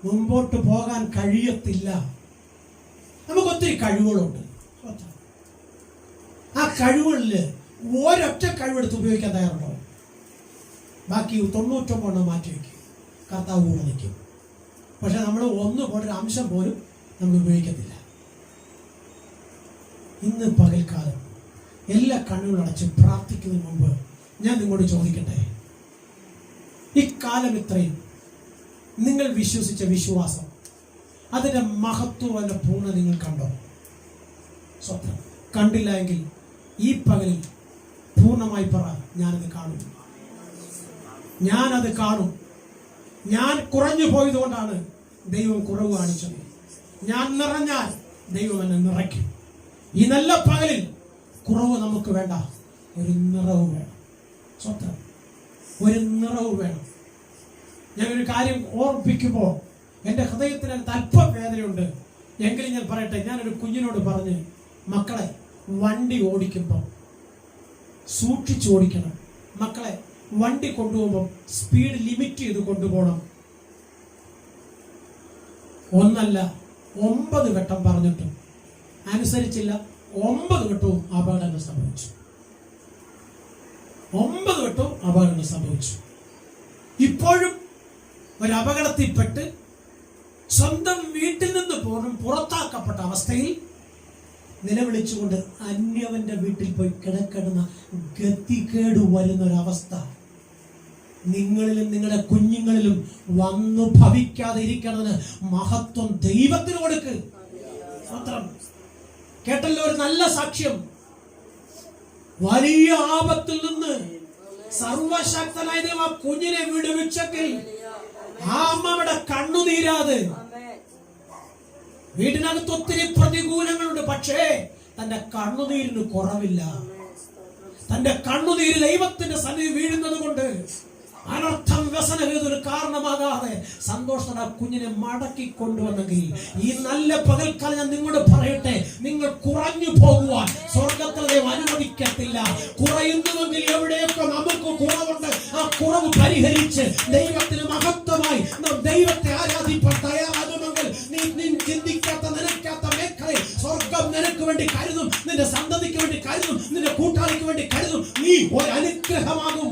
മുമ്പോട്ട് പോകാൻ കഴിയത്തില്ല. നമുക്ക് ഒത്തിരി കഴിവുകളുണ്ട്. ആ കഴിവുകളില് ഒരൊറ്റ കഴിവെടുത്ത് ഉപയോഗിക്കാൻ തയ്യാറുണ്ടോ? ബാക്കി 99 മാറ്റി വയ്ക്കും. കർത്താവ് കൂടെ നിൽക്കും. പക്ഷെ നമ്മൾ ഒന്ന് പോലൊരു അംശം പോലും നമ്മൾ ഉപയോഗിക്കത്തില്ല. ഇന്ന് പകൽക്കാലം എല്ലാ കണ്ണുകളും അടച്ച് പ്രാർത്ഥിക്കുന്നതിന് മുമ്പ് ഞാൻ നിങ്ങളോട് ചോദിക്കട്ടെ, ഇക്കാലം ഇത്രയും നിങ്ങൾ വിശ്വസിച്ച വിശ്വാസം, അതിന്റെ മഹത്വം, അതിന്റെ പൂർണ്ണ നിങ്ങൾ കണ്ടോ? സ്വത്രം. കണ്ടില്ല എങ്കിൽ ഈ പകലിൽ പൂർണ്ണമായി പറ, ഞാനത് കാണും, ഞാനത് കാണും. ഞാൻ കുറഞ്ഞു പോയത് കൊണ്ടാണ് ദൈവം കുറവ് കാണിച്ചത്. ഞാൻ നിറഞ്ഞാൽ ദൈവം എന്നെ നിറയ്ക്കും. ഈ നല്ല പകലിൽ കുറവ് നമുക്ക് വേണ്ട, ഒരു നിറവ് വേണം. സ്വത്രം. ഒരു നിറവ് വേണം. ഞാനൊരു കാര്യം ഓർമ്മിപ്പിക്കുമ്പോൾ എൻ്റെ ഹൃദയത്തിന് അല്പം വേദനയുണ്ട്. എങ്കിലും ഞാൻ പറയട്ടെ, ഞാനൊരു കുഞ്ഞിനോട് പറഞ്ഞ്, മക്കളെ വണ്ടി ഓടിക്കുമ്പോൾ സൂക്ഷിച്ച് ഓടിക്കണം. മക്കളെ വണ്ടി കൊണ്ടുപോകുമ്പോൾ സ്പീഡ് ലിമിറ്റ് ചെയ്ത് കൊണ്ടുപോകണം. ഒന്നല്ല 9 വട്ടം പറഞ്ഞിട്ടും അനുസരിച്ചില്ല. 9 വട്ടവും അപകടങ്ങൾ സംഭവിച്ചു. 9 വട്ടവും അപകടങ്ങൾ സംഭവിച്ചു. ഇപ്പോഴും ഒരു അപകടത്തിൽപ്പെട്ട് സ്വന്തം വീട്ടിൽ നിന്ന് പോലും പുറത്താക്കപ്പെട്ട അവസ്ഥയിൽ നിലവിളിച്ചുകൊണ്ട് അന്യവന്റെ വീട്ടിൽ പോയി കിടക്കുന്ന ഗതികേട് വരുന്നൊരവസ്ഥ നിങ്ങളിലും നിങ്ങളുടെ കുഞ്ഞുങ്ങളിലും വന്നു ഭവിക്കാതെ ഇരിക്കണതിന് മഹത്വം ദൈവത്തിന് കൊടുക്ക്. മാത്രം. കേട്ടല്ലോ ഒരു നല്ല സാക്ഷ്യം. വലിയ ആപത്തിൽ നിന്ന് സർവശക്തനായ ദൈവം ആ കുഞ്ഞിനെ വിടുവിച്ചെങ്കിൽ ആ അമ്മയുടെ കണ്ണുനീരാതെ. വീട്ടിനകത്ത് ഒത്തിരി പ്രതികൂലങ്ങളുണ്ട്, പക്ഷേ തന്റെ കണ്ണുനീരിന് കുറവില്ല. തന്റെ കണ്ണുനീര് ദൈവത്തിന്റെ സന്നിധി വീഴുന്നത് കൊണ്ട് അനർത്ഥം വ്യസനഹേതുവിന് കാരണമാകാതെ സന്തോഷത്തോടെ കുഞ്ഞിനെ മടക്കി കൊണ്ടുവന്നെങ്കിൽ ഈ നല്ല പകൽക്കാലം ഞാൻ നിങ്ങളോട് പറയട്ടെ, നിങ്ങൾ കുറഞ്ഞു പോകുവാൻ സ്വർഗത്തിൽ ദൈവം അനുവദിക്കത്തില്ല. കുറയുന്നുവെങ്കിൽ എവിടെയൊക്കെ നമുക്ക് കുറവുണ്ട്, ആ കുറവ് പരിഹരിച്ച് ദൈവത്തിന് മഹത്വമായി നാം ദൈവത്തെ ആരാധിപ്പാൻ തയ്യാറാകുമെങ്കിൽ നീ ചിന്തിക്കാത്ത നനയ്ക്കാത്ത മേഖലയിൽ സ്വർഗം നിനക്ക് വേണ്ടി കരുതും, നിന്റെ സന്തതിക്ക് വേണ്ടി കരുതും, നിന്റെ കൂട്ടാളിക്ക് വേണ്ടി കരുതും, നീ ഒരു അനുഗ്രഹമാകും.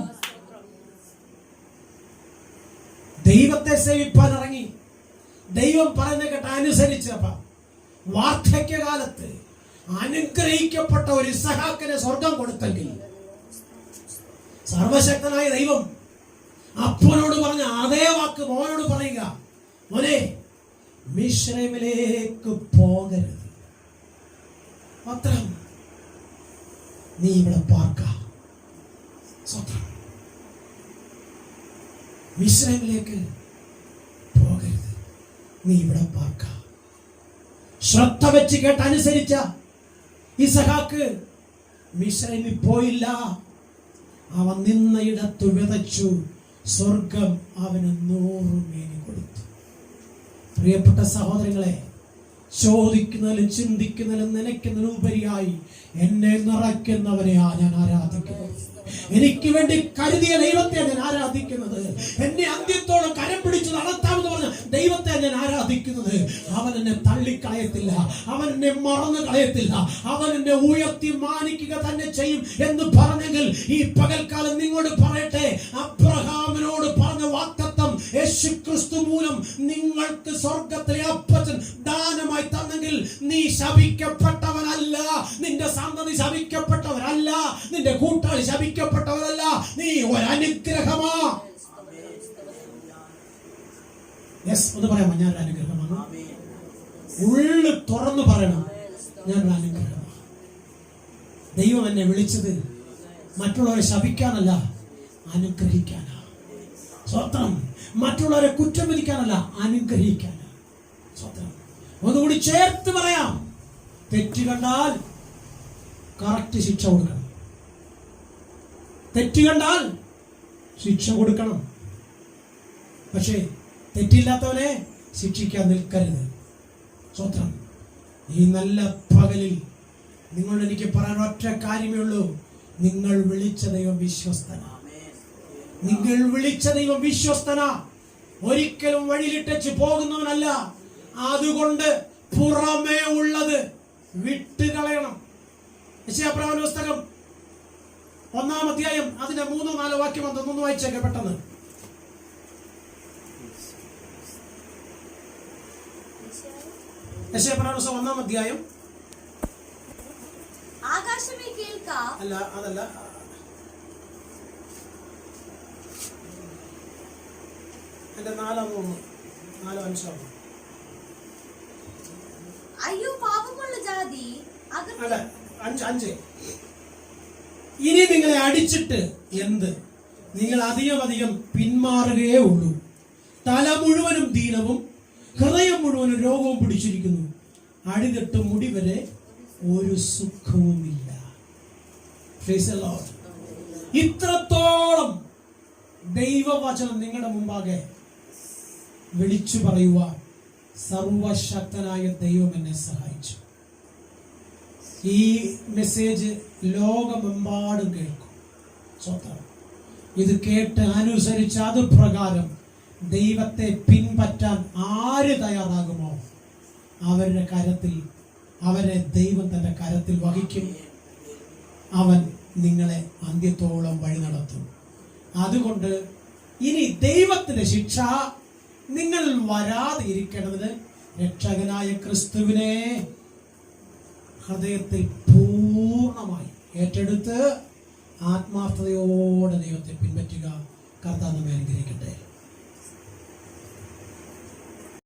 ദൈവത്തെ സേവിപ്പാൻ ഇറങ്ങി, ദൈവം പറയുന്ന കേട്ട അനുസരിച്ചപ്പ വാർദ്ധക്യകാലത്ത് അനുഗ്രഹിക്കപ്പെട്ട ഒരു ഇസഹാക്കിനെ സ്വർഗം കൊടുത്തെങ്കിൽ സർവശക്തനായ ദൈവം അപ്പനോട് പറഞ്ഞ അതേ വാക്ക് മോനോട് പറയുക, മോനെ മിശ്രമിലേക്ക് പോകരുത്, മാത്രം നീ ഇവിടെ പാർക്ക. മിശ്രമിലേക്ക് പോകരുത്, നീ ഇവിടെ പാർക്ക. ശ്രദ്ധ വെച്ച് കേട്ട് അനുസരിച്ച ഇസഹാക്ക് മിശ്രമിൽ പോയില്ല. അവൻ നിന്നയിടത്ത് വിതച്ചു, സ്വർഗം അവന് 100 മേനി കൊടുത്തു. പ്രിയപ്പെട്ട സഹോദരങ്ങളെ, ചോദിക്കുന്നതിലും ചിന്തിക്കുന്നതിലും നനയ്ക്കുന്നതിലും ഉപരിയായി എന്നെ നിറയ്ക്കുന്നവനെയാ ഞാൻ ആരാധിക്കുന്നത്. എനിക്ക് വേണ്ടി കരുതിയ ദൈവത്തെ ഞാൻ ആരാധിക്കുന്നത്. എന്നെ അന്ത്യത്തോളം കരം പിടിച്ചു നടത്താമെന്ന് പറഞ്ഞ ദൈവത്തെ ഞാൻ ആരാധിക്കുന്നത്. അവൻ എന്നെ തള്ളിക്കളയത്തില്ല, അവൻ എന്നെ മറന്നു കളയത്തില്ല, അവൻ എന്നെ ഉയർത്തി മാനിക്കുക തന്നെ ചെയ്യും എന്ന് പറഞ്ഞെങ്കിൽ ഈ പകൽക്കാലം നിങ്ങളോട് പറയട്ടെ, അബ്രഹാമിനോട് പറഞ്ഞ വാഗ്ദത്തം യേശുക്രിസ്തു മൂലം നിങ്ങൾക്ക് സ്വർഗത്തിലെ അപ്പച്ചൻ ദാനമായി തന്നെങ്കിൽ നീ ശപിക്കപ്പെട്ടവനല്ല, നിന്റെ സന്തതി ശപിക്കപ്പെട്ടവരല്ല, നിന്റെ കൂട്ടാളി ശപിക്കപ്പെട്ടവരല്ല, നീ ഒരു അനുഗ്രഹമാ. ഒന്ന് പറയാമോ, ഞാനൊരു അനുഗ്രഹമാണ്? ഉള്ളു തുറന്നു പറയണം, ഞാനൊരു അനുഗ്രഹമാണ്. ദൈവം എന്നെ വിളിച്ചത് മറ്റുള്ളവരെ ശപിക്കാനല്ല, അനുഗ്രഹിക്കാനാ. സ്വത്രം മറ്റുള്ളവരെ കുറ്റം വിധിക്കാനല്ല, അനുഗ്രഹിക്കാനാ. സ്വത്രം ഒന്നുകൂടി ചേർത്ത് പറയാം, തെറ്റ് കണ്ടാൽ കറക്റ്റ് ശിക്ഷ കൊടുക്കണം, തെറ്റ് കണ്ടാൽ ശിക്ഷ കൊടുക്കണം. പക്ഷേ തെറ്റില്ലാത്തവനെ ശിക്ഷിക്കാൻ നിൽക്കരുത്. സ്വത്രം ഈ നല്ല പകലിൽ നിങ്ങളോട് എനിക്ക് പറയാൻ ഒറ്റ കാര്യമേ ഉള്ളൂ, നിങ്ങൾ വിളിച്ച ദൈവം വിശ്വസ്തനാ. നിങ്ങൾ വിളിച്ച ദൈവം വിശ്വസ്തനാ. ഒരിക്കലും വഴിയിലിട്ടു പോകുന്നവനല്ല. അതുകൊണ്ട് പുറമേ ഉള്ളത് വിട്ടുകളയണം. യെശയ്യാപ്രവാചകന്റെ പുസ്തകം 1-ാം അധ്യായം അതിന്റെ 3-4 വാക്യം ഒന്ന് വായിച്ചേക്കെ പെട്ടെന്ന്. യെശയ്യാപ്രവാചകന്റെ പുസ്തകം 1-ാം അധ്യായം. ആകാശമേ കേൾക്ക, അല്ല അതല്ല, എന്റെ 4-5. അയ്യോ പാപമുള്ള ജാതി, അല്ല 5. ഇനി നിങ്ങളെ അടിച്ചിട്ട് എന്ത്? നിങ്ങൾ അധികം പിന്മാറുകയേ ഉള്ളൂ. തല മുഴുവനും ദീനവും ഹൃദയം മുഴുവനും രോഗവും പിടിച്ചിരിക്കുന്നു. അടിതൊട്ട് മുടി വരെ ഒരു സുഖവുമില്ല. ഇത്രത്തോളം ദൈവവചനം നിങ്ങളുടെ മുമ്പാകെ വിളിച്ചു പറയുവാൻ സർവശക്തനായ ദൈവം എന്നെ സഹായിച്ചു. ഈ മെസ്സേജ് ലോകമെമ്പാടും കേൾക്കും. സ്വന്തം ഇത് കേട്ട് അനുസരിച്ച് അത് പ്രകാരം ദൈവത്തെ പിൻപറ്റാൻ ആര് തയ്യാറാകുമോ അവരുടെ കരത്തിൽ, അവരെ ദൈവം തന്റെ കരത്തിൽ വഹിക്കും. അവൻ നിങ്ങളെ അന്ത്യത്തോളം വഴി നടത്തും. അതുകൊണ്ട് ഇനി ദൈവത്തിന്റെ ശിക്ഷ നിങ്ങൾ വരാതെ ഇരിക്കേണ്ടതിന് രക്ഷകനായ ക്രിസ്തുവിനെ ഹൃദയത്തിൽ പൂർണ്ണമായി ഏറ്റെടുത്ത് ആത്മാർത്ഥതയോടെ ദൈവത്തെ പിൻപറ്റുക. കർത്താവ് നമ്മെ അനുഗ്രഹിക്കട്ടെ.